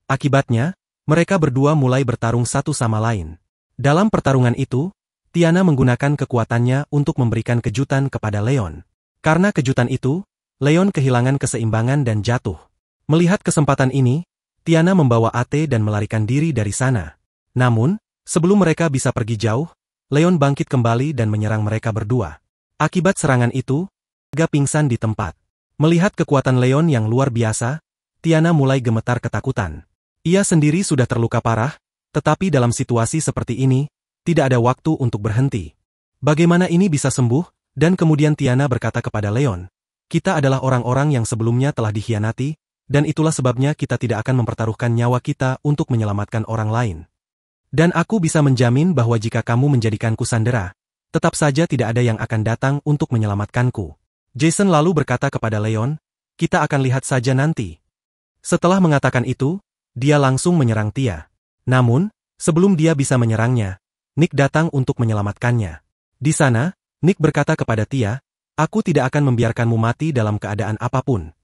A: Akibatnya, mereka berdua mulai bertarung satu sama lain. Dalam pertarungan itu, Tiana menggunakan kekuatannya untuk memberikan kejutan kepada Leon. Karena kejutan itu, Leon kehilangan keseimbangan dan jatuh. Melihat kesempatan ini, Tiana membawa Ate dan melarikan diri dari sana. Namun, sebelum mereka bisa pergi jauh, Leon bangkit kembali dan menyerang mereka berdua. Akibat serangan itu, Ga pingsan di tempat. Melihat kekuatan Leon yang luar biasa, Tiana mulai gemetar ketakutan. Ia sendiri sudah terluka parah, tetapi dalam situasi seperti ini, tidak ada waktu untuk berhenti. Bagaimana ini bisa sembuh? Dan kemudian Tiana berkata kepada Leon, kita adalah orang-orang yang sebelumnya telah dikhianati, dan itulah sebabnya kita tidak akan mempertaruhkan nyawa kita untuk menyelamatkan orang lain. Dan aku bisa menjamin bahwa jika kamu menjadikanku sandera, tetap saja tidak ada yang akan datang untuk menyelamatkanku. Jason lalu berkata kepada Leon, kita akan lihat saja nanti. Setelah mengatakan itu, dia langsung menyerang Tia. Namun, sebelum dia bisa menyerangnya, Nick datang untuk menyelamatkannya. Di sana, Nick berkata kepada Tia, aku tidak akan membiarkanmu mati dalam keadaan apapun.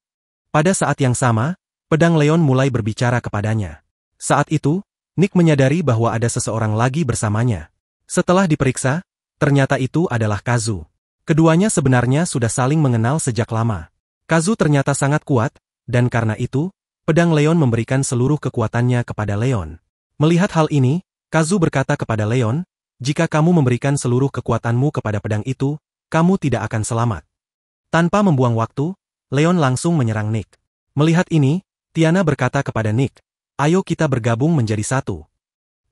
A: Pada saat yang sama, pedang Leon mulai berbicara kepadanya. Saat itu, Nick menyadari bahwa ada seseorang lagi bersamanya. Setelah diperiksa, ternyata itu adalah Kazu. Keduanya sebenarnya sudah saling mengenal sejak lama. Kazu ternyata sangat kuat, dan karena itu, pedang Leon memberikan seluruh kekuatannya kepada Leon. Melihat hal ini, Kazu berkata kepada Leon, jika kamu memberikan seluruh kekuatanmu kepada pedang itu, kamu tidak akan selamat. Tanpa membuang waktu, Leon langsung menyerang Nick. Melihat ini, Tiana berkata kepada Nick, ayo kita bergabung menjadi satu.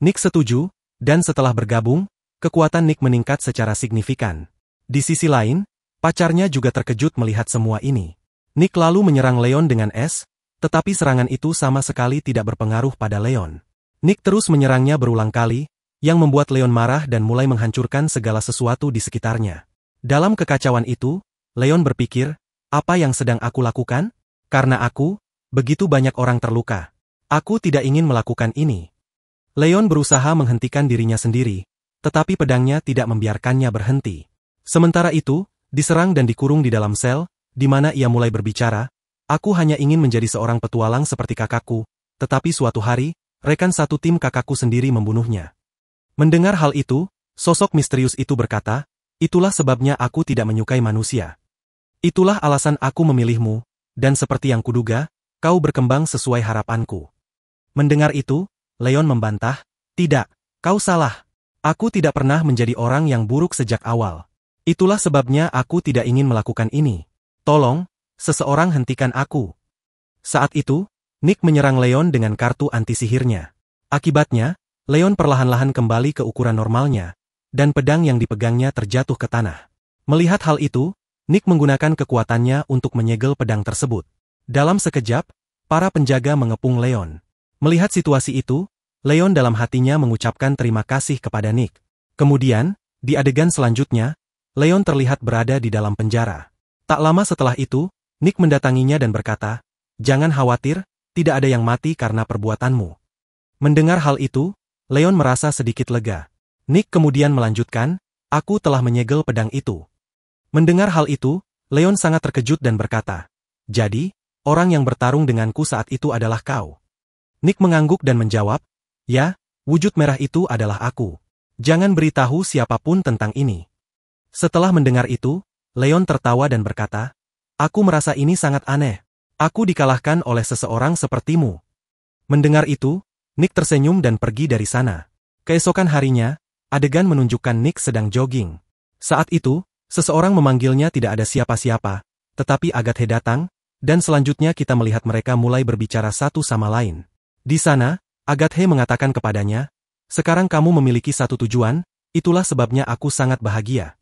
A: Nick setuju, dan setelah bergabung, kekuatan Nick meningkat secara signifikan. Di sisi lain, pacarnya juga terkejut melihat semua ini. Nick lalu menyerang Leon dengan es, tetapi serangan itu sama sekali tidak berpengaruh pada Leon. Nick terus menyerangnya berulang kali, yang membuat Leon marah dan mulai menghancurkan segala sesuatu di sekitarnya. Dalam kekacauan itu, Leon berpikir, apa yang sedang aku lakukan? Karena aku, begitu banyak orang terluka. Aku tidak ingin melakukan ini. Leon berusaha menghentikan dirinya sendiri, tetapi pedangnya tidak membiarkannya berhenti. Sementara itu, diserang dan dikurung di dalam sel, di mana ia mulai berbicara, aku hanya ingin menjadi seorang petualang seperti kakakku, tetapi suatu hari, rekan satu tim kakakku sendiri membunuhnya. Mendengar hal itu, sosok misterius itu berkata, itulah sebabnya aku tidak menyukai manusia. Itulah alasan aku memilihmu, dan seperti yang kuduga, kau berkembang sesuai harapanku. Mendengar itu, Leon membantah, tidak, kau salah. Aku tidak pernah menjadi orang yang buruk sejak awal. Itulah sebabnya aku tidak ingin melakukan ini. Tolong, seseorang hentikan aku. Saat itu, Nick menyerang Leon dengan kartu anti-sihirnya. Akibatnya, Leon perlahan-lahan kembali ke ukuran normalnya, dan pedang yang dipegangnya terjatuh ke tanah. Melihat hal itu, Nick menggunakan kekuatannya untuk menyegel pedang tersebut. Dalam sekejap, para penjaga mengepung Leon. Melihat situasi itu, Leon dalam hatinya mengucapkan terima kasih kepada Nick. Kemudian, di adegan selanjutnya, Leon terlihat berada di dalam penjara. Tak lama setelah itu, Nick mendatanginya dan berkata, jangan khawatir, tidak ada yang mati karena perbuatanmu. Mendengar hal itu, Leon merasa sedikit lega. Nick kemudian melanjutkan, aku telah menyegel pedang itu. Mendengar hal itu, Leon sangat terkejut dan berkata, jadi, orang yang bertarung denganku saat itu adalah kau. Nick mengangguk dan menjawab, ya, wujud merah itu adalah aku. Jangan beritahu siapapun tentang ini. Setelah mendengar itu, Leon tertawa dan berkata, aku merasa ini sangat aneh. Aku dikalahkan oleh seseorang sepertimu. Mendengar itu, Nick tersenyum dan pergi dari sana. Keesokan harinya, adegan menunjukkan Nick sedang jogging. Saat itu, seseorang memanggilnya tidak ada siapa-siapa, tetapi Agathe datang, dan selanjutnya kita melihat mereka mulai berbicara satu sama lain. Di sana, Agathe mengatakan kepadanya, sekarang kamu memiliki satu tujuan, itulah sebabnya aku sangat bahagia.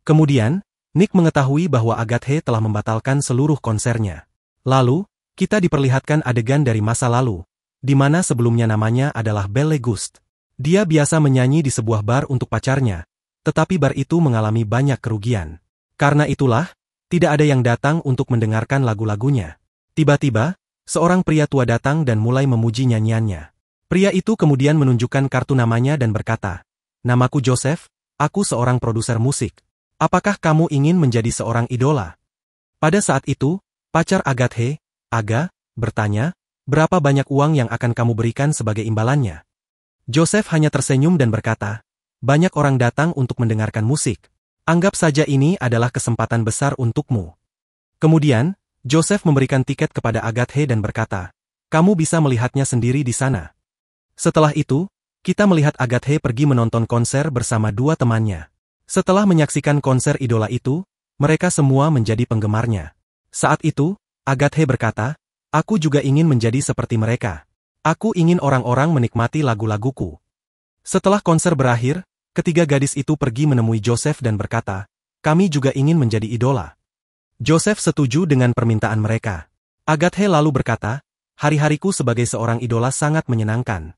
A: Kemudian, Nick mengetahui bahwa Agathe telah membatalkan seluruh konsernya. Lalu, kita diperlihatkan adegan dari masa lalu, di mana sebelumnya namanya adalah Belle Gust. Dia biasa menyanyi di sebuah bar untuk pacarnya, tetapi bar itu mengalami banyak kerugian. Karena itulah, tidak ada yang datang untuk mendengarkan lagu-lagunya. Tiba-tiba, seorang pria tua datang dan mulai memuji nyanyiannya. Pria itu kemudian menunjukkan kartu namanya dan berkata, namaku Joseph, aku seorang produser musik. Apakah kamu ingin menjadi seorang idola? Pada saat itu, pacar Agathe, Aga, bertanya, berapa banyak uang yang akan kamu berikan sebagai imbalannya? Joseph hanya tersenyum dan berkata, banyak orang datang untuk mendengarkan musik. Anggap saja ini adalah kesempatan besar untukmu. Kemudian, Joseph memberikan tiket kepada Agathe dan berkata, kamu bisa melihatnya sendiri di sana. Setelah itu, kita melihat Agathe pergi menonton konser bersama dua temannya. Setelah menyaksikan konser idola itu, mereka semua menjadi penggemarnya. Saat itu, Agathe berkata, aku juga ingin menjadi seperti mereka. Aku ingin orang-orang menikmati lagu-laguku. Setelah konser berakhir, ketiga gadis itu pergi menemui Joseph dan berkata, kami juga ingin menjadi idola. Joseph setuju dengan permintaan mereka. Agathe lalu berkata, hari-hariku sebagai seorang idola sangat menyenangkan.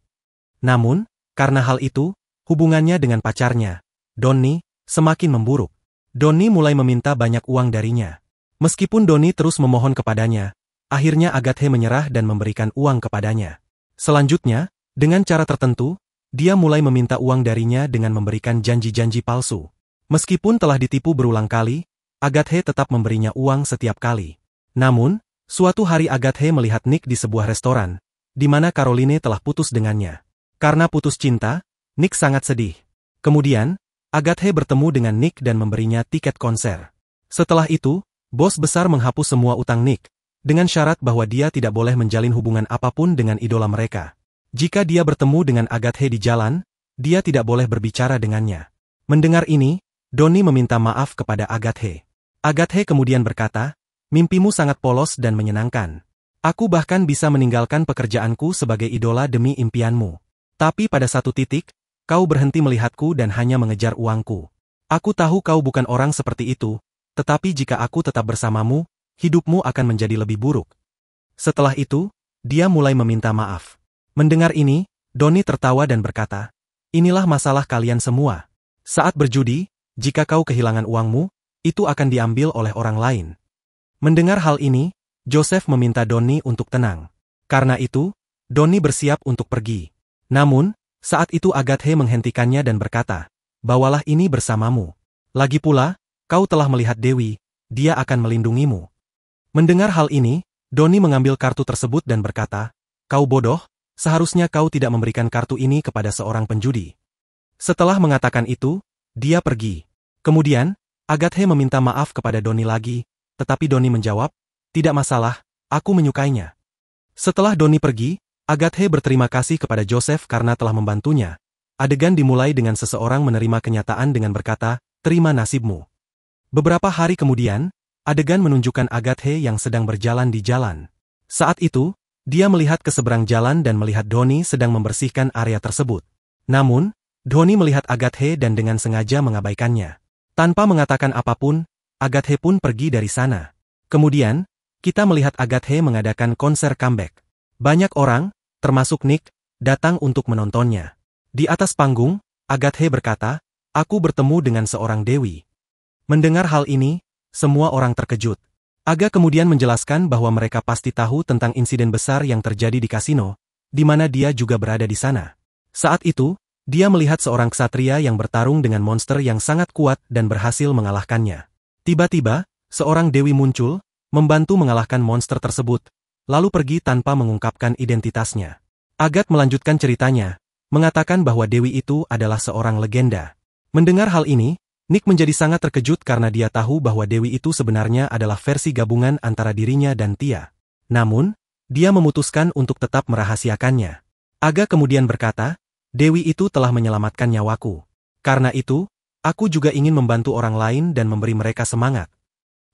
A: Namun, karena hal itu, hubungannya dengan pacarnya, Donnie, semakin memburuk. Donnie mulai meminta banyak uang darinya. Meskipun Donnie terus memohon kepadanya, akhirnya Agathe menyerah dan memberikan uang kepadanya. Selanjutnya, dengan cara tertentu, dia mulai meminta uang darinya dengan memberikan janji-janji palsu. Meskipun telah ditipu berulang kali, Agathe tetap memberinya uang setiap kali. Namun, suatu hari Agathe melihat Nick di sebuah restoran, di mana Caroline telah putus dengannya. Karena putus cinta, Nick sangat sedih. Kemudian, Agathe bertemu dengan Nick dan memberinya tiket konser. Setelah itu, bos besar menghapus semua utang Nick, dengan syarat bahwa dia tidak boleh menjalin hubungan apapun dengan idola mereka. Jika dia bertemu dengan Agathe di jalan, dia tidak boleh berbicara dengannya. Mendengar ini, Donnie meminta maaf kepada Agathe. Agathe kemudian berkata, mimpimu sangat polos dan menyenangkan. Aku bahkan bisa meninggalkan pekerjaanku sebagai idola demi impianmu. Tapi pada satu titik, kau berhenti melihatku dan hanya mengejar uangku. Aku tahu kau bukan orang seperti itu, tetapi jika aku tetap bersamamu, hidupmu akan menjadi lebih buruk. Setelah itu, dia mulai meminta maaf. Mendengar ini, Donnie tertawa dan berkata, inilah masalah kalian semua. Saat berjudi, jika kau kehilangan uangmu, itu akan diambil oleh orang lain. Mendengar hal ini, Joseph meminta Donnie untuk tenang. Karena itu, Donnie bersiap untuk pergi. Namun, saat itu Agathe menghentikannya dan berkata, bawalah ini bersamamu. Lagi pula, kau telah melihat Dewi, dia akan melindungimu. Mendengar hal ini, Donnie mengambil kartu tersebut dan berkata, kau bodoh, seharusnya kau tidak memberikan kartu ini kepada seorang penjudi. Setelah mengatakan itu, dia pergi. Kemudian, Agathe meminta maaf kepada Donnie lagi, tetapi Donnie menjawab, tidak masalah, aku menyukainya. Setelah Donnie pergi, Agathe berterima kasih kepada Joseph karena telah membantunya. Adegan dimulai dengan seseorang menerima kenyataan dengan berkata, terima nasibmu. Beberapa hari kemudian, adegan menunjukkan Agathe yang sedang berjalan di jalan. Saat itu, dia melihat ke seberang jalan dan melihat Donnie sedang membersihkan area tersebut. Namun, Donnie melihat Agathe dan dengan sengaja mengabaikannya. Tanpa mengatakan apapun, Agathe pun pergi dari sana. Kemudian, kita melihat Agathe mengadakan konser comeback. Banyak orang, termasuk Nick, datang untuk menontonnya. Di atas panggung, Agathe berkata, aku bertemu dengan seorang dewi. Mendengar hal ini, semua orang terkejut. Aga kemudian menjelaskan bahwa mereka pasti tahu tentang insiden besar yang terjadi di kasino, di mana dia juga berada di sana. Saat itu, dia melihat seorang ksatria yang bertarung dengan monster yang sangat kuat dan berhasil mengalahkannya. Tiba-tiba, seorang dewi muncul, membantu mengalahkan monster tersebut, lalu pergi tanpa mengungkapkan identitasnya. Agat melanjutkan ceritanya, mengatakan bahwa dewi itu adalah seorang legenda. Mendengar hal ini, Nick menjadi sangat terkejut karena dia tahu bahwa dewi itu sebenarnya adalah versi gabungan antara dirinya dan Tia. Namun, dia memutuskan untuk tetap merahasiakannya. Aga kemudian berkata, dewi itu telah menyelamatkan nyawaku. Karena itu, aku juga ingin membantu orang lain dan memberi mereka semangat.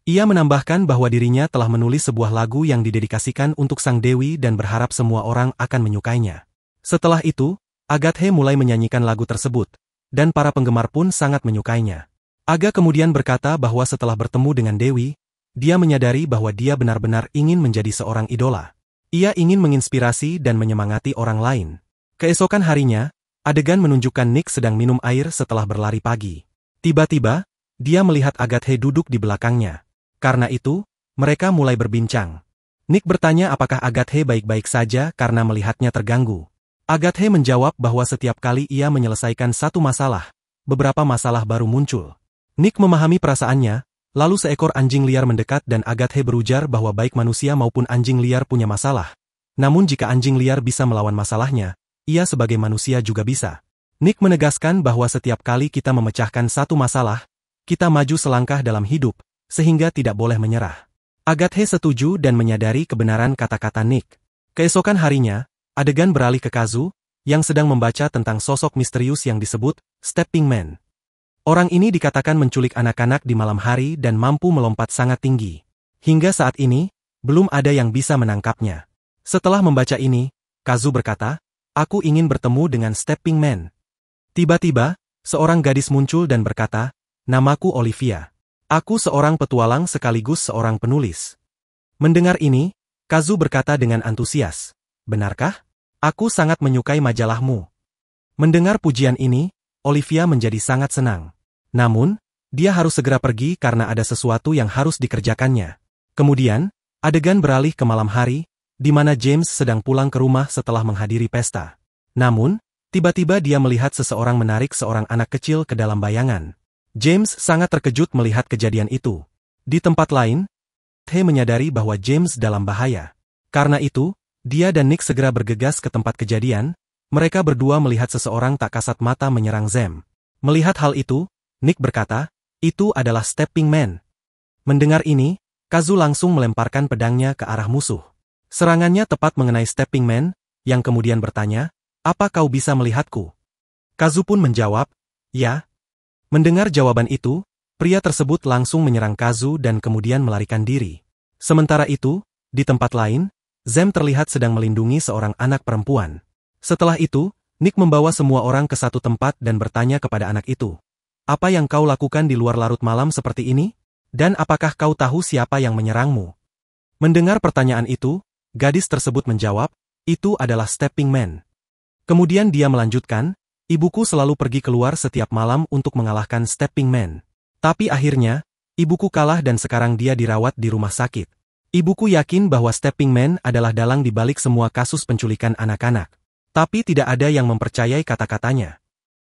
A: Ia menambahkan bahwa dirinya telah menulis sebuah lagu yang didedikasikan untuk sang dewi dan berharap semua orang akan menyukainya. Setelah itu, Agathe mulai menyanyikan lagu tersebut, dan para penggemar pun sangat menyukainya. Aga kemudian berkata bahwa setelah bertemu dengan Dewi, dia menyadari bahwa dia benar-benar ingin menjadi seorang idola. Ia ingin menginspirasi dan menyemangati orang lain. Keesokan harinya, adegan menunjukkan Nick sedang minum air setelah berlari pagi. Tiba-tiba, dia melihat Agathe duduk di belakangnya. Karena itu, mereka mulai berbincang. Nick bertanya apakah Agathe baik-baik saja karena melihatnya terganggu. Agathe menjawab bahwa setiap kali ia menyelesaikan satu masalah, beberapa masalah baru muncul. Nick memahami perasaannya, Lalu seekor anjing liar mendekat dan Agathe berujar bahwa baik manusia maupun anjing liar punya masalah. Namun jika anjing liar bisa melawan masalahnya, ia sebagai manusia juga bisa. Nick menegaskan bahwa setiap kali kita memecahkan satu masalah, kita maju selangkah dalam hidup, sehingga tidak boleh menyerah. Agathe setuju dan menyadari kebenaran kata-kata Nick. Keesokan harinya, adegan beralih ke Kazu, yang sedang membaca tentang sosok misterius yang disebut Stepping Man. Orang ini dikatakan menculik anak-anak di malam hari dan mampu melompat sangat tinggi. Hingga saat ini, belum ada yang bisa menangkapnya. Setelah membaca ini, Kazu berkata, "Aku ingin bertemu dengan Stepping Man." Tiba-tiba, seorang gadis muncul dan berkata, "Namaku Olivia. Aku seorang petualang sekaligus seorang penulis." Mendengar ini, Kazu berkata dengan antusias, "Benarkah? Aku sangat menyukai majalahmu." Mendengar pujian ini, Olivia menjadi sangat senang. Namun, dia harus segera pergi karena ada sesuatu yang harus dikerjakannya. Kemudian, adegan beralih ke malam hari, di mana James sedang pulang ke rumah setelah menghadiri pesta. Namun, tiba-tiba dia melihat seseorang menarik seorang anak kecil ke dalam bayangan. James sangat terkejut melihat kejadian itu. Di tempat lain, He menyadari bahwa James dalam bahaya. Karena itu, dia dan Nick segera bergegas ke tempat kejadian. Mereka berdua melihat seseorang tak kasat mata menyerang Zem. Melihat hal itu, Nick berkata, "Itu adalah Stepping Man." Mendengar ini, Kazu langsung melemparkan pedangnya ke arah musuh. Serangannya tepat mengenai Stepping Man, yang kemudian bertanya, "Apa kau bisa melihatku?" Kazu pun menjawab, "Ya." Mendengar jawaban itu, pria tersebut langsung menyerang Kazu dan kemudian melarikan diri. Sementara itu, di tempat lain, Zem terlihat sedang melindungi seorang anak perempuan. Setelah itu, Nick membawa semua orang ke satu tempat dan bertanya kepada anak itu, "Apa yang kau lakukan di luar larut malam seperti ini? Dan apakah kau tahu siapa yang menyerangmu?" Mendengar pertanyaan itu, gadis tersebut menjawab, "Itu adalah Stepping Man." Kemudian dia melanjutkan, "Ibuku selalu pergi keluar setiap malam untuk mengalahkan Stepping Man. Tapi akhirnya, ibuku kalah dan sekarang dia dirawat di rumah sakit. Ibuku yakin bahwa Stepping Man adalah dalang di balik semua kasus penculikan anak-anak. Tapi tidak ada yang mempercayai kata-katanya."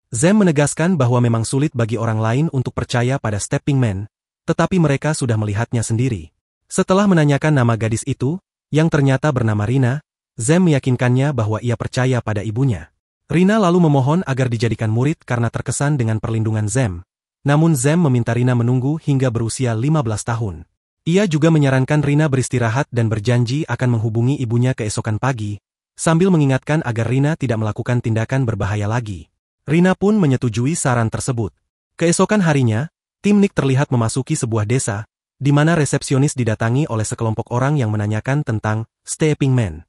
A: Zem menegaskan bahwa memang sulit bagi orang lain untuk percaya pada Stepping Man, tetapi mereka sudah melihatnya sendiri. Setelah menanyakan nama gadis itu, yang ternyata bernama Rina, Zem meyakinkannya bahwa ia percaya pada ibunya. Rina lalu memohon agar dijadikan murid karena terkesan dengan perlindungan Zem. Namun Zem meminta Rina menunggu hingga berusia 15 tahun. Ia juga menyarankan Rina beristirahat dan berjanji akan menghubungi ibunya keesokan pagi, sambil mengingatkan agar Rina tidak melakukan tindakan berbahaya lagi. Rina pun menyetujui saran tersebut. Keesokan harinya, tim Nick terlihat memasuki sebuah desa, di mana resepsionis didatangi oleh sekelompok orang yang menanyakan tentang Stepping Man.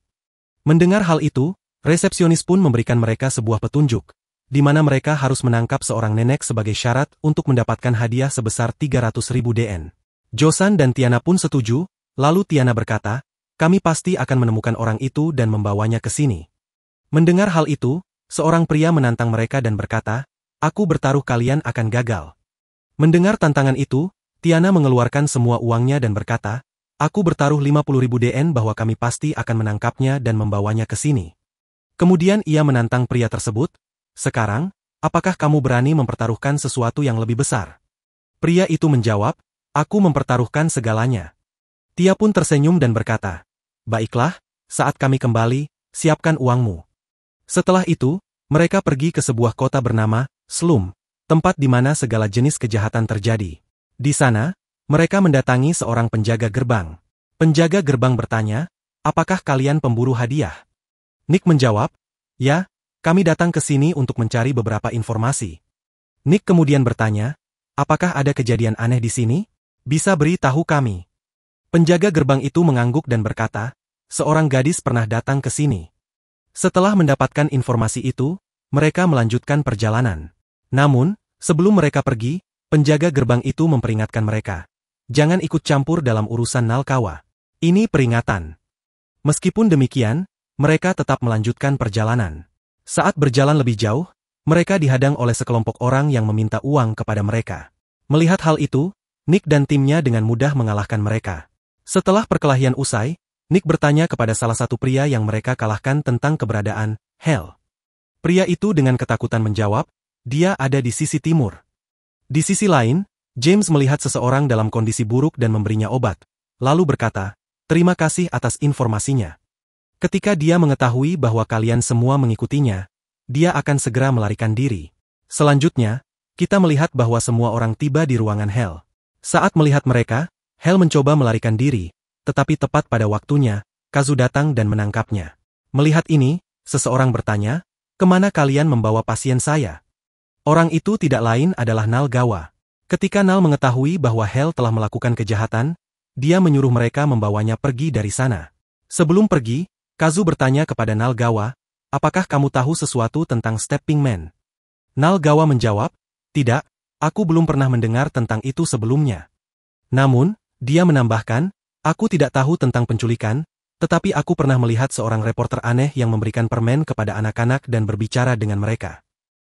A: Mendengar hal itu, resepsionis pun memberikan mereka sebuah petunjuk, di mana mereka harus menangkap seorang nenek sebagai syarat untuk mendapatkan hadiah sebesar 300.000 DN. Josan dan Tiana pun setuju, lalu Tiana berkata, "Kami pasti akan menemukan orang itu dan membawanya ke sini." Mendengar hal itu, seorang pria menantang mereka dan berkata, "Aku bertaruh kalian akan gagal." Mendengar tantangan itu, Tiana mengeluarkan semua uangnya dan berkata, "Aku bertaruh 50.000 DN bahwa kami pasti akan menangkapnya dan membawanya ke sini." Kemudian ia menantang pria tersebut, "Sekarang, apakah kamu berani mempertaruhkan sesuatu yang lebih besar?" Pria itu menjawab, "Aku mempertaruhkan segalanya." Tia pun tersenyum dan berkata, "Baiklah, saat kami kembali, siapkan uangmu." Setelah itu, mereka pergi ke sebuah kota bernama Slum, tempat di mana segala jenis kejahatan terjadi. Di sana, mereka mendatangi seorang penjaga gerbang. Penjaga gerbang bertanya, "Apakah kalian pemburu hadiah?" Nick menjawab, "Ya, kami datang ke sini untuk mencari beberapa informasi." Nick kemudian bertanya, "Apakah ada kejadian aneh di sini? Bisa beritahu kami." Penjaga gerbang itu mengangguk dan berkata, "Seorang gadis pernah datang ke sini." Setelah mendapatkan informasi itu, mereka melanjutkan perjalanan. Namun, sebelum mereka pergi, penjaga gerbang itu memperingatkan mereka, "Jangan ikut campur dalam urusan Nalkawa. Ini peringatan." Meskipun demikian, mereka tetap melanjutkan perjalanan. Saat berjalan lebih jauh, mereka dihadang oleh sekelompok orang yang meminta uang kepada mereka. Melihat hal itu, Nick dan timnya dengan mudah mengalahkan mereka. Setelah perkelahian usai, Nick bertanya kepada salah satu pria yang mereka kalahkan tentang keberadaan Hell. Pria itu dengan ketakutan menjawab, "Dia ada di sisi timur." Di sisi lain, James melihat seseorang dalam kondisi buruk dan memberinya obat, lalu berkata, "Terima kasih atas informasinya." Ketika dia mengetahui bahwa kalian semua mengikutinya, dia akan segera melarikan diri. Selanjutnya, kita melihat bahwa semua orang tiba di ruangan Hel. Saat melihat mereka, Hel mencoba melarikan diri, tetapi tepat pada waktunya, Kazu datang dan menangkapnya. Melihat ini, seseorang bertanya, "Kemana kalian membawa pasien saya?" Orang itu tidak lain adalah Nalgawa. Ketika Nal mengetahui bahwa Hel telah melakukan kejahatan, dia menyuruh mereka membawanya pergi dari sana. Sebelum pergi, Kazu bertanya kepada Nalgawa, "Apakah kamu tahu sesuatu tentang Stepping Man?" Nalgawa menjawab, "Tidak, aku belum pernah mendengar tentang itu sebelumnya." Namun, dia menambahkan, "Aku tidak tahu tentang penculikan, tetapi aku pernah melihat seorang reporter aneh yang memberikan permen kepada anak-anak dan berbicara dengan mereka."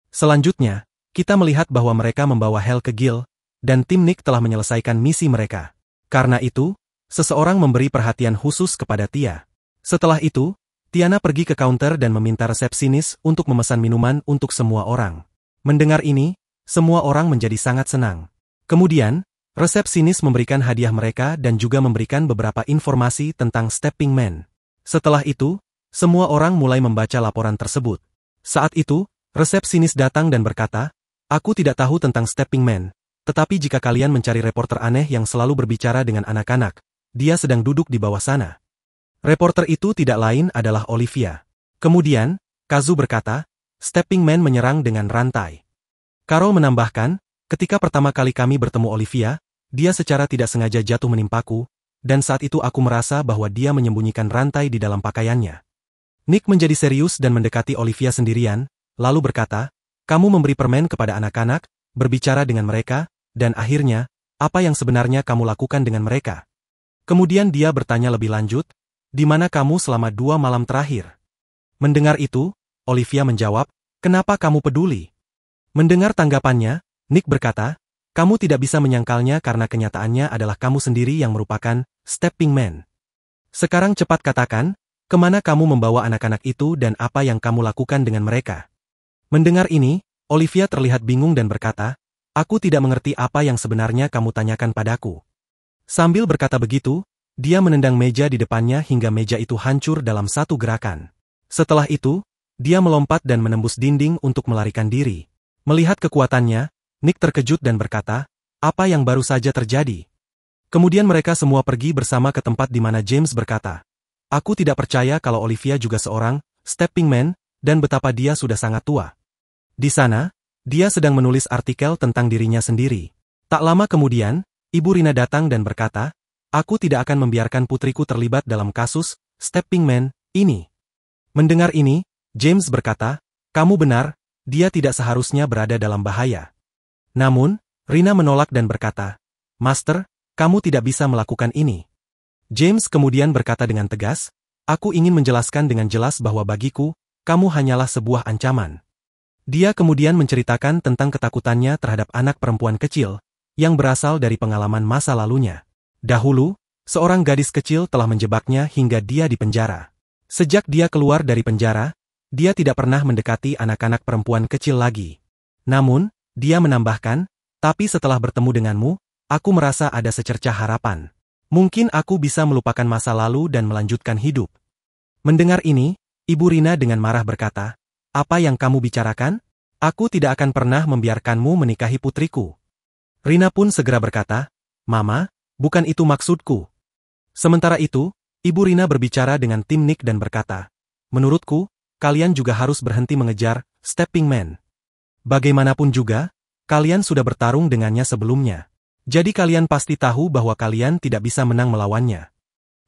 A: Selanjutnya, kita melihat bahwa mereka membawa Hel ke Gil, dan tim Nick telah menyelesaikan misi mereka. Karena itu, seseorang memberi perhatian khusus kepada Tia. Setelah itu, Tiana pergi ke counter dan meminta resepsionis untuk memesan minuman untuk semua orang. Mendengar ini, semua orang menjadi sangat senang. Kemudian, resepsionis memberikan hadiah mereka dan juga memberikan beberapa informasi tentang Stepping Man. Setelah itu, semua orang mulai membaca laporan tersebut. Saat itu, resepsionis datang dan berkata, "Aku tidak tahu tentang Stepping Man, tetapi jika kalian mencari reporter aneh yang selalu berbicara dengan anak-anak, dia sedang duduk di bawah sana." Reporter itu tidak lain adalah Olivia. Kemudian, Kazu berkata, "Stepping Man menyerang dengan rantai." Carol menambahkan, "Ketika pertama kali kami bertemu Olivia, dia secara tidak sengaja jatuh menimpaku, dan saat itu aku merasa bahwa dia menyembunyikan rantai di dalam pakaiannya." Nick menjadi serius dan mendekati Olivia sendirian, lalu berkata, "Kamu memberi permen kepada anak-anak, berbicara dengan mereka, dan akhirnya, apa yang sebenarnya kamu lakukan dengan mereka?" Kemudian dia bertanya lebih lanjut, "Di mana kamu selama 2 malam terakhir?" Mendengar itu, Olivia menjawab, "Kenapa kamu peduli?" Mendengar tanggapannya, Nick berkata, "Kamu tidak bisa menyangkalnya karena kenyataannya adalah kamu sendiri yang merupakan Stepping Man. Sekarang cepat katakan, kemana kamu membawa anak-anak itu dan apa yang kamu lakukan dengan mereka?" Mendengar ini, Olivia terlihat bingung dan berkata, "Aku tidak mengerti apa yang sebenarnya kamu tanyakan padaku." Sambil berkata begitu, dia menendang meja di depannya hingga meja itu hancur dalam satu gerakan. Setelah itu, dia melompat dan menembus dinding untuk melarikan diri. Melihat kekuatannya, Nick terkejut dan berkata, "Apa yang baru saja terjadi?" Kemudian mereka semua pergi bersama ke tempat di mana James berkata, "Aku tidak percaya kalau Olivia juga seorang Stepping Man, dan betapa dia sudah sangat tua." Di sana, dia sedang menulis artikel tentang dirinya sendiri. Tak lama kemudian, Ibu Rina datang dan berkata, "Aku tidak akan membiarkan putriku terlibat dalam kasus Stepping Man ini." Mendengar ini, James berkata, "Kamu benar, dia tidak seharusnya berada dalam bahaya." Namun, Rina menolak dan berkata, "Master, kamu tidak bisa melakukan ini." James kemudian berkata dengan tegas, "Aku ingin menjelaskan dengan jelas bahwa bagiku, kamu hanyalah sebuah ancaman." Dia kemudian menceritakan tentang ketakutannya terhadap anak perempuan kecil, yang berasal dari pengalaman masa lalunya. Dahulu, seorang gadis kecil telah menjebaknya hingga dia dipenjara. Sejak dia keluar dari penjara, dia tidak pernah mendekati anak-anak perempuan kecil lagi. Namun, dia menambahkan, "Tapi setelah bertemu denganmu, aku merasa ada secercah harapan. Mungkin aku bisa melupakan masa lalu dan melanjutkan hidup." Mendengar ini, Ibu Rina dengan marah berkata, "Apa yang kamu bicarakan? Aku tidak akan pernah membiarkanmu menikahi putriku." Rina pun segera berkata, "Mama, bukan itu maksudku." Sementara itu, Ibu Rina berbicara dengan tim Nick dan berkata, "Menurutku, kalian juga harus berhenti mengejar Stepping Man. Bagaimanapun juga, kalian sudah bertarung dengannya sebelumnya. Jadi kalian pasti tahu bahwa kalian tidak bisa menang melawannya."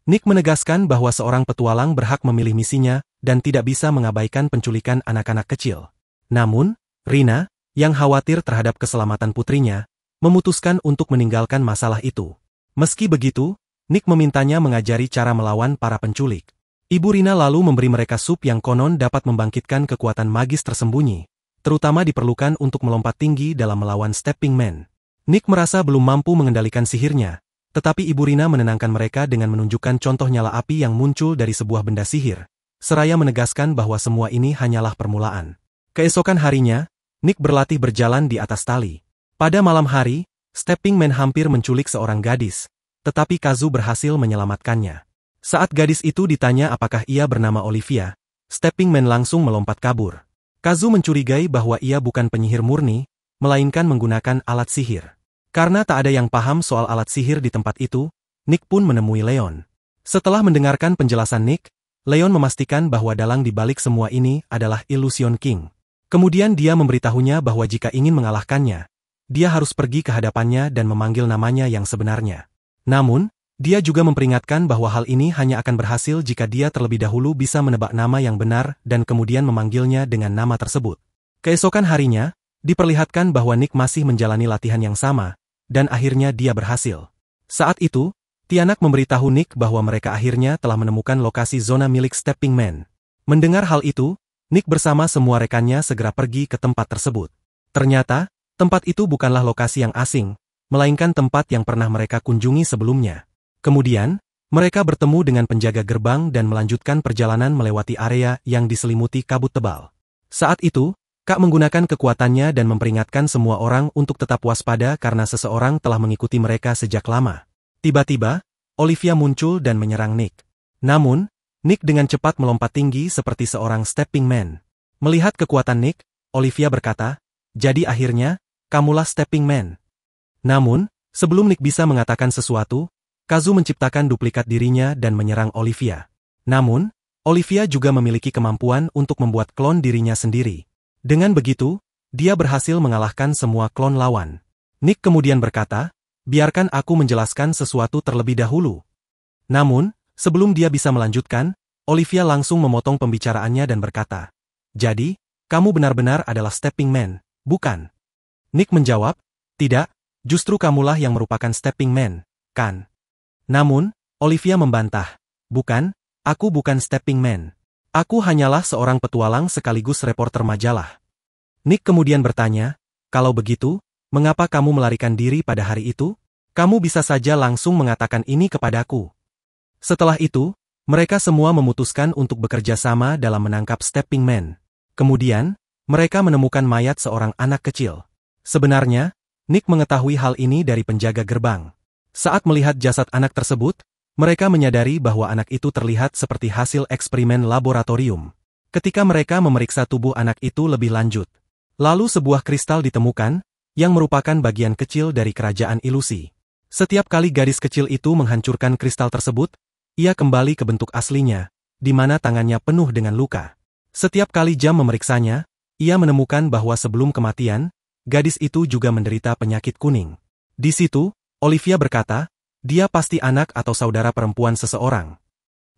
A: Nick menegaskan bahwa seorang petualang berhak memilih misinya dan tidak bisa mengabaikan penculikan anak-anak kecil. Namun, Rina, yang khawatir terhadap keselamatan putrinya, memutuskan untuk meninggalkan masalah itu. Meski begitu, Nick memintanya mengajari cara melawan para penculik. Ibu Rina lalu memberi mereka sup yang konon dapat membangkitkan kekuatan magis tersembunyi, terutama diperlukan untuk melompat tinggi dalam melawan Stepping Man. Nick merasa belum mampu mengendalikan sihirnya, tetapi Ibu Rina menenangkan mereka dengan menunjukkan contoh nyala api yang muncul dari sebuah benda sihir, seraya menegaskan bahwa semua ini hanyalah permulaan. Keesokan harinya, Nick berlatih berjalan di atas tali. Pada malam hari, Stepping Man hampir menculik seorang gadis, tetapi Kazu berhasil menyelamatkannya. Saat gadis itu ditanya apakah ia bernama Olivia, Stepping Man langsung melompat kabur. Kazu mencurigai bahwa ia bukan penyihir murni, melainkan menggunakan alat sihir. Karena tak ada yang paham soal alat sihir di tempat itu, Nick pun menemui Leon. Setelah mendengarkan penjelasan Nick, Leon memastikan bahwa dalang di balik semua ini adalah Illusion King. Kemudian dia memberitahunya bahwa jika ingin mengalahkannya, dia harus pergi ke hadapannya dan memanggil namanya yang sebenarnya. Namun, dia juga memperingatkan bahwa hal ini hanya akan berhasil jika dia terlebih dahulu bisa menebak nama yang benar dan kemudian memanggilnya dengan nama tersebut. Keesokan harinya, diperlihatkan bahwa Nick masih menjalani latihan yang sama, dan akhirnya dia berhasil. Saat itu, Tianak memberitahu Nick bahwa mereka akhirnya telah menemukan lokasi zona milik Stepping Man. Mendengar hal itu, Nick bersama semua rekannya segera pergi ke tempat tersebut. Ternyata, tempat itu bukanlah lokasi yang asing, melainkan tempat yang pernah mereka kunjungi sebelumnya. Kemudian, mereka bertemu dengan penjaga gerbang dan melanjutkan perjalanan melewati area yang diselimuti kabut tebal. Saat itu, Kak menggunakan kekuatannya dan memperingatkan semua orang untuk tetap waspada karena seseorang telah mengikuti mereka sejak lama. Tiba-tiba, Olivia muncul dan menyerang Nick. Namun, Nick dengan cepat melompat tinggi seperti seorang Stepping Man. Melihat kekuatan Nick, Olivia berkata, "Jadi akhirnya, kamulah Stepping Man." Namun, sebelum Nick bisa mengatakan sesuatu, Kazu menciptakan duplikat dirinya dan menyerang Olivia. Namun, Olivia juga memiliki kemampuan untuk membuat klon dirinya sendiri. Dengan begitu, dia berhasil mengalahkan semua klon lawan. Nick kemudian berkata, "Biarkan aku menjelaskan sesuatu terlebih dahulu." Namun, sebelum dia bisa melanjutkan, Olivia langsung memotong pembicaraannya dan berkata, "Jadi, kamu benar-benar adalah Stepping Man, bukan?" Nick menjawab, "Tidak, justru kamulah yang merupakan Stepping Man, kan?" Namun, Olivia membantah, "Bukan, aku bukan Stepping Man. Aku hanyalah seorang petualang sekaligus reporter majalah." Nick kemudian bertanya, "Kalau begitu, mengapa kamu melarikan diri pada hari itu? Kamu bisa saja langsung mengatakan ini kepadaku." Setelah itu, mereka semua memutuskan untuk bekerja sama dalam menangkap Stepping Man. Kemudian, mereka menemukan mayat seorang anak kecil. Sebenarnya, Nick mengetahui hal ini dari penjaga gerbang. Saat melihat jasad anak tersebut, mereka menyadari bahwa anak itu terlihat seperti hasil eksperimen laboratorium. Ketika mereka memeriksa tubuh anak itu lebih lanjut, lalu sebuah kristal ditemukan, yang merupakan bagian kecil dari kerajaan ilusi. Setiap kali gadis kecil itu menghancurkan kristal tersebut, ia kembali ke bentuk aslinya, di mana tangannya penuh dengan luka. Setiap kali Jam memeriksanya, ia menemukan bahwa sebelum kematian, gadis itu juga menderita penyakit kuning. Di situ, Olivia berkata, dia pasti anak atau saudara perempuan seseorang.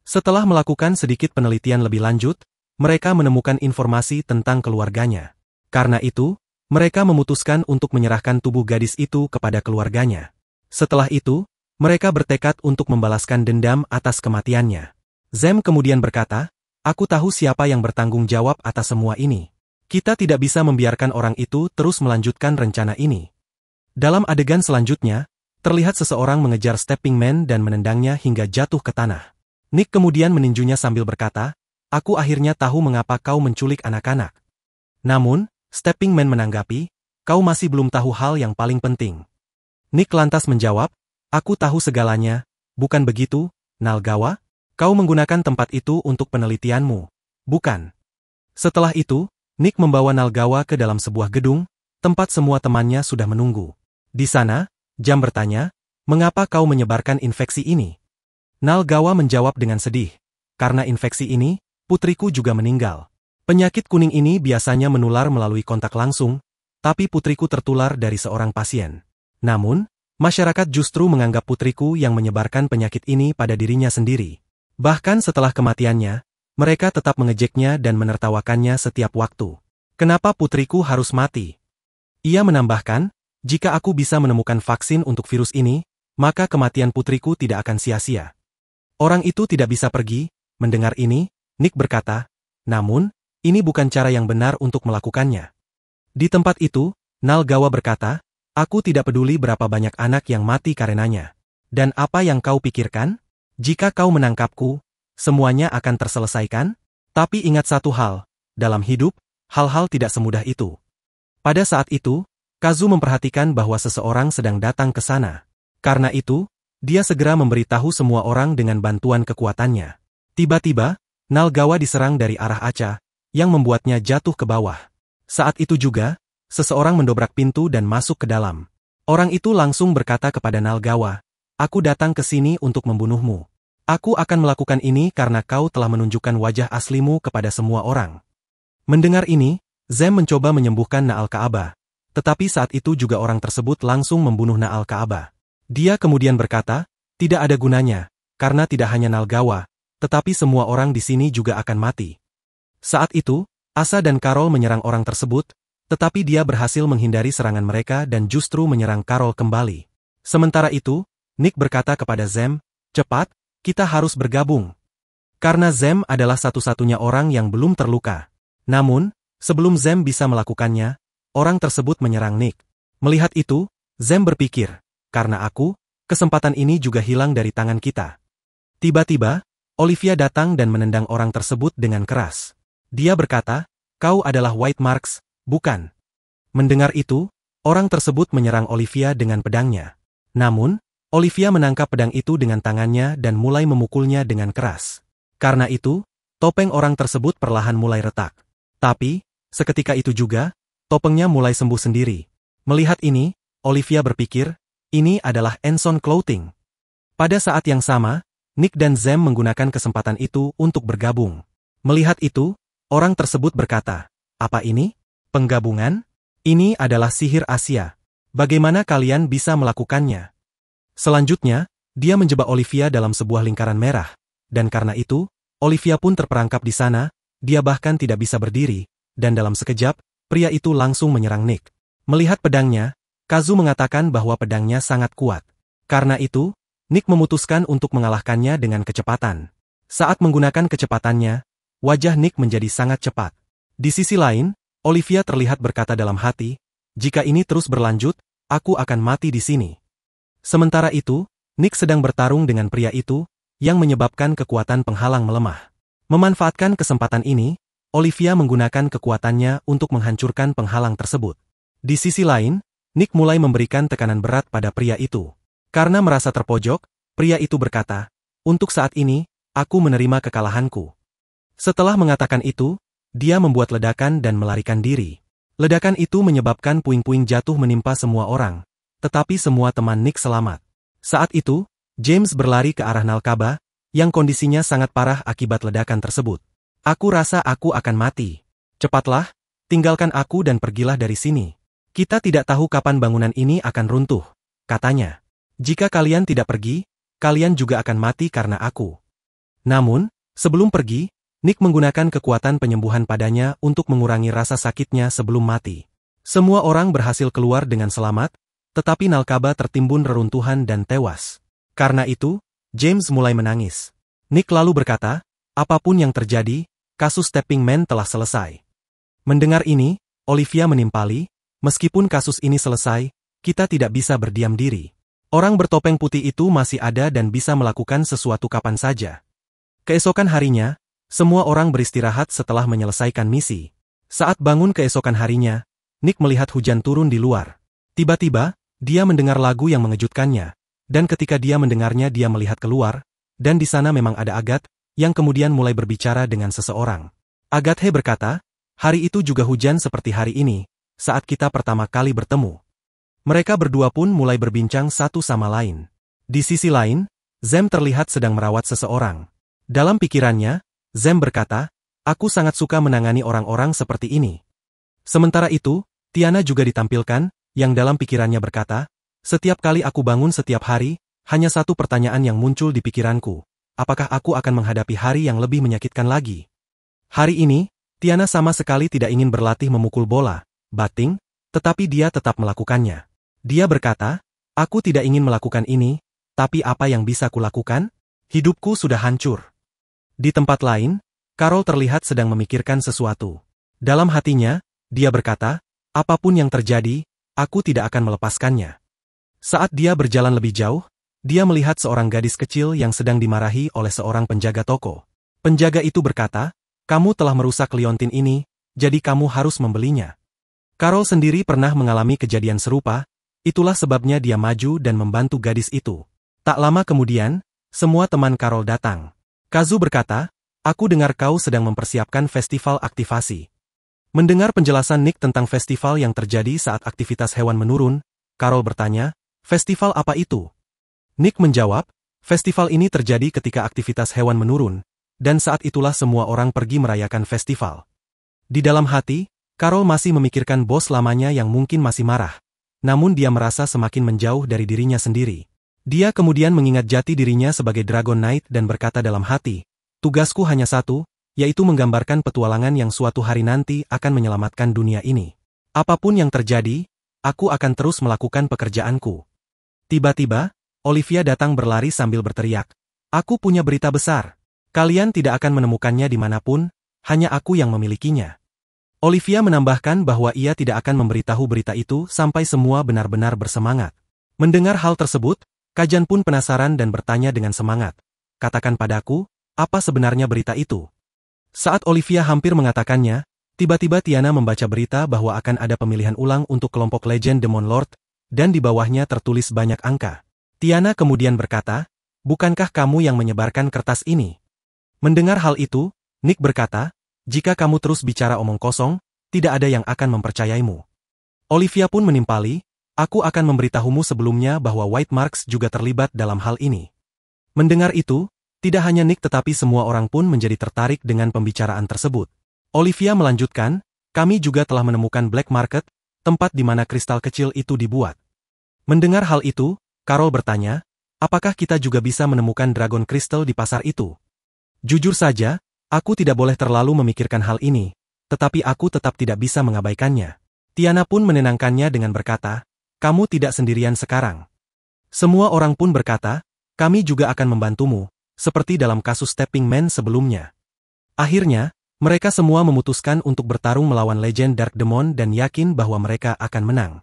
A: Setelah melakukan sedikit penelitian lebih lanjut, mereka menemukan informasi tentang keluarganya. Karena itu, mereka memutuskan untuk menyerahkan tubuh gadis itu kepada keluarganya. Setelah itu, mereka bertekad untuk membalaskan dendam atas kematiannya. Zem kemudian berkata, "Aku tahu siapa yang bertanggung jawab atas semua ini. Kita tidak bisa membiarkan orang itu terus melanjutkan rencana ini." Dalam adegan selanjutnya, terlihat seseorang mengejar Stepping Man dan menendangnya hingga jatuh ke tanah. Nick kemudian meninjunya sambil berkata, "Aku akhirnya tahu mengapa kau menculik anak-anak." Namun, Stepping Man menanggapi, "Kau masih belum tahu hal yang paling penting." Nick lantas menjawab, "Aku tahu segalanya, bukan begitu, Nalgawa? Kau menggunakan tempat itu untuk penelitianmu, bukan?" Setelah itu, Nick membawa Nalgawa ke dalam sebuah gedung, tempat semua temannya sudah menunggu. Di sana, Jam bertanya, "Mengapa kau menyebarkan infeksi ini?" Nalgawa menjawab dengan sedih, "Karena infeksi ini, putriku juga meninggal. Penyakit kuning ini biasanya menular melalui kontak langsung, tapi putriku tertular dari seorang pasien. Namun, masyarakat justru menganggap putriku yang menyebarkan penyakit ini pada dirinya sendiri. Bahkan setelah kematiannya, mereka tetap mengejeknya dan menertawakannya setiap waktu. Kenapa putriku harus mati?" Ia menambahkan, "Jika aku bisa menemukan vaksin untuk virus ini, maka kematian putriku tidak akan sia-sia." Orang itu tidak bisa pergi. Mendengar ini, Nick berkata, "Namun, ini bukan cara yang benar untuk melakukannya." Di tempat itu, Nalgawa berkata, "Aku tidak peduli berapa banyak anak yang mati karenanya. Dan apa yang kau pikirkan? Jika kau menangkapku, semuanya akan terselesaikan? Tapi ingat satu hal, dalam hidup, hal-hal tidak semudah itu." Pada saat itu, Kazu memperhatikan bahwa seseorang sedang datang ke sana. Karena itu, dia segera memberitahu semua orang dengan bantuan kekuatannya. Tiba-tiba, Nalgawa diserang dari arah Acha, yang membuatnya jatuh ke bawah. Saat itu juga, seseorang mendobrak pintu dan masuk ke dalam. Orang itu langsung berkata kepada Nalgawa, "Aku datang ke sini untuk membunuhmu. Aku akan melakukan ini karena kau telah menunjukkan wajah aslimu kepada semua orang." Mendengar ini, Zem mencoba menyembuhkan Naal Ka'bah. Tetapi saat itu juga orang tersebut langsung membunuh Naal Ka'bah. Dia kemudian berkata, "Tidak ada gunanya, karena tidak hanya Nalgawa, tetapi semua orang di sini juga akan mati." Saat itu, Asa dan Karol menyerang orang tersebut, tetapi dia berhasil menghindari serangan mereka dan justru menyerang Karol kembali. Sementara itu, Nick berkata kepada Zem, "Cepat, kita harus bergabung." Karena Zem adalah satu-satunya orang yang belum terluka. Namun, sebelum Zem bisa melakukannya, orang tersebut menyerang Nick. Melihat itu, Zem berpikir, "Karena aku, kesempatan ini juga hilang dari tangan kita." Tiba-tiba, Olivia datang dan menendang orang tersebut dengan keras. Dia berkata, "Kau adalah White Marks, bukan?" Mendengar itu, orang tersebut menyerang Olivia dengan pedangnya. Namun, Olivia menangkap pedang itu dengan tangannya dan mulai memukulnya dengan keras. Karena itu, topeng orang tersebut perlahan mulai retak. Tapi, seketika itu juga, topengnya mulai sembuh sendiri. Melihat ini, Olivia berpikir, ini adalah Enson Clothing. Pada saat yang sama, Nick dan Zem menggunakan kesempatan itu untuk bergabung. Melihat itu, orang tersebut berkata, "Apa ini? Penggabungan? Ini adalah sihir Asia. Bagaimana kalian bisa melakukannya?" Selanjutnya, dia menjebak Olivia dalam sebuah lingkaran merah, dan karena itu, Olivia pun terperangkap di sana, dia bahkan tidak bisa berdiri, dan dalam sekejap, pria itu langsung menyerang Nick. Melihat pedangnya, Kazu mengatakan bahwa pedangnya sangat kuat. Karena itu, Nick memutuskan untuk mengalahkannya dengan kecepatan. Saat menggunakan kecepatannya, wajah Nick menjadi sangat cepat. Di sisi lain, Olivia terlihat berkata dalam hati, "Jika ini terus berlanjut, aku akan mati di sini." Sementara itu, Nick sedang bertarung dengan pria itu, yang menyebabkan kekuatan penghalang melemah. Memanfaatkan kesempatan ini, Olivia menggunakan kekuatannya untuk menghancurkan penghalang tersebut. Di sisi lain, Nick mulai memberikan tekanan berat pada pria itu. Karena merasa terpojok, pria itu berkata, "Untuk saat ini, aku menerima kekalahanku." Setelah mengatakan itu, dia membuat ledakan dan melarikan diri. Ledakan itu menyebabkan puing-puing jatuh menimpa semua orang, tetapi semua teman Nick selamat. Saat itu, James berlari ke arah Nalkaba, yang kondisinya sangat parah akibat ledakan tersebut. "Aku rasa aku akan mati. Cepatlah, tinggalkan aku dan pergilah dari sini. Kita tidak tahu kapan bangunan ini akan runtuh," katanya. "Jika kalian tidak pergi, kalian juga akan mati karena aku." Namun, sebelum pergi, Nick menggunakan kekuatan penyembuhan padanya untuk mengurangi rasa sakitnya sebelum mati. Semua orang berhasil keluar dengan selamat, tetapi Nalkaba tertimbun reruntuhan dan tewas. Karena itu, James mulai menangis. Nick lalu berkata, "Apapun yang terjadi, kasus Stepping Man telah selesai." Mendengar ini, Olivia menimpali, "Meskipun kasus ini selesai, kita tidak bisa berdiam diri. Orang bertopeng putih itu masih ada dan bisa melakukan sesuatu kapan saja." Keesokan harinya, semua orang beristirahat setelah menyelesaikan misi. Saat bangun keesokan harinya, Nick melihat hujan turun di luar. Tiba-tiba, dia mendengar lagu yang mengejutkannya, dan ketika dia mendengarnya dia melihat keluar, dan di sana memang ada Agathe, yang kemudian mulai berbicara dengan seseorang. Agathe berkata, "Hari itu juga hujan seperti hari ini, saat kita pertama kali bertemu." Mereka berdua pun mulai berbincang satu sama lain. Di sisi lain, Zem terlihat sedang merawat seseorang. Dalam pikirannya, Zem berkata, "Aku sangat suka menangani orang-orang seperti ini." Sementara itu, Tiana juga ditampilkan, yang dalam pikirannya berkata, "Setiap kali aku bangun setiap hari, hanya satu pertanyaan yang muncul di pikiranku. Apakah aku akan menghadapi hari yang lebih menyakitkan lagi?" Hari ini, Tiana sama sekali tidak ingin berlatih memukul bola, batting, tetapi dia tetap melakukannya. Dia berkata, "Aku tidak ingin melakukan ini, tapi apa yang bisa kulakukan? Hidupku sudah hancur." Di tempat lain, Karol terlihat sedang memikirkan sesuatu. Dalam hatinya, dia berkata, "Apapun yang terjadi, aku tidak akan melepaskannya." Saat dia berjalan lebih jauh, dia melihat seorang gadis kecil yang sedang dimarahi oleh seorang penjaga toko. Penjaga itu berkata, "Kamu telah merusak liontin ini, jadi kamu harus membelinya." Carol sendiri pernah mengalami kejadian serupa, itulah sebabnya dia maju dan membantu gadis itu. Tak lama kemudian, semua teman Carol datang. Kazu berkata, "Aku dengar kau sedang mempersiapkan festival aktivasi." Mendengar penjelasan Nick tentang festival yang terjadi saat aktivitas hewan menurun, Carol bertanya, "Festival apa itu?" Nick menjawab, "Festival ini terjadi ketika aktivitas hewan menurun, dan saat itulah semua orang pergi merayakan festival." Di dalam hati, Carol masih memikirkan bos lamanya yang mungkin masih marah, namun dia merasa semakin menjauh dari dirinya sendiri. Dia kemudian mengingat jati dirinya sebagai Dragon Knight dan berkata dalam hati, "Tugasku hanya satu, yaitu menggambarkan petualangan yang suatu hari nanti akan menyelamatkan dunia ini. Apapun yang terjadi, aku akan terus melakukan pekerjaanku." Tiba-tiba, Olivia datang berlari sambil berteriak, "Aku punya berita besar. Kalian tidak akan menemukannya dimanapun, hanya aku yang memilikinya." Olivia menambahkan bahwa ia tidak akan memberitahu berita itu sampai semua benar-benar bersemangat. Mendengar hal tersebut, Kajan pun penasaran dan bertanya dengan semangat, "Katakan padaku, apa sebenarnya berita itu?" Saat Olivia hampir mengatakannya, tiba-tiba Tiana membaca berita bahwa akan ada pemilihan ulang untuk kelompok Legend Demon Lord, dan di bawahnya tertulis banyak angka. Tiana kemudian berkata, "Bukankah kamu yang menyebarkan kertas ini?" Mendengar hal itu, Nick berkata, "Jika kamu terus bicara omong kosong, tidak ada yang akan mempercayaimu." Olivia pun menimpali, "Aku akan memberitahumu sebelumnya bahwa White Marks juga terlibat dalam hal ini." Mendengar itu, tidak hanya Nick tetapi semua orang pun menjadi tertarik dengan pembicaraan tersebut. Olivia melanjutkan, "Kami juga telah menemukan Black Market, tempat di mana kristal kecil itu dibuat." Mendengar hal itu, Carol bertanya, "Apakah kita juga bisa menemukan Dragon Crystal di pasar itu?" "Jujur saja, aku tidak boleh terlalu memikirkan hal ini, tetapi aku tetap tidak bisa mengabaikannya." Tiana pun menenangkannya dengan berkata, "Kamu tidak sendirian sekarang." Semua orang pun berkata, "Kami juga akan membantumu, seperti dalam kasus Stepping Man sebelumnya." Akhirnya, mereka semua memutuskan untuk bertarung melawan Legend Dark Demon dan yakin bahwa mereka akan menang.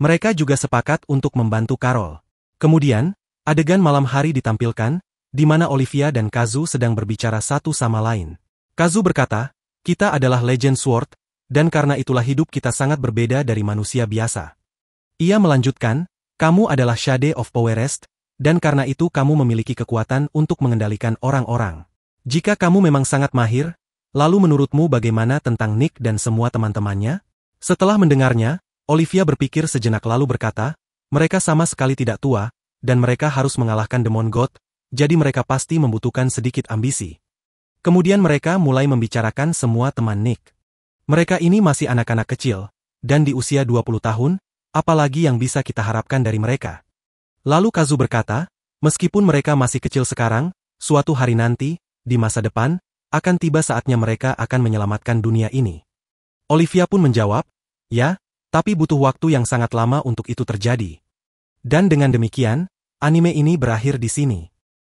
A: Mereka juga sepakat untuk membantu Carol. Kemudian, adegan malam hari ditampilkan, di mana Olivia dan Kazu sedang berbicara satu sama lain. Kazu berkata, "Kita adalah Legend Sword, dan karena itulah hidup kita sangat berbeda dari manusia biasa." Ia melanjutkan, "Kamu adalah Shade of Powerest, dan karena itu kamu memiliki kekuatan untuk mengendalikan orang-orang. Jika kamu memang sangat mahir, lalu menurutmu bagaimana tentang Nick dan semua teman-temannya?" Setelah mendengarnya, Olivia berpikir sejenak lalu berkata, "Mereka sama sekali tidak tua, dan mereka harus mengalahkan Demon God, jadi mereka pasti membutuhkan sedikit ambisi." Kemudian mereka mulai membicarakan semua teman Nick. Mereka ini masih anak-anak kecil, dan di usia 20 tahun, apalagi yang bisa kita harapkan dari mereka? Lalu Kazu berkata, "Meskipun mereka masih kecil sekarang, suatu hari nanti, di masa depan, akan tiba saatnya mereka akan menyelamatkan dunia ini." Olivia pun menjawab, "Ya, tapi butuh waktu yang sangat lama untuk itu terjadi." Dan dengan demikian, anime ini berakhir di sini.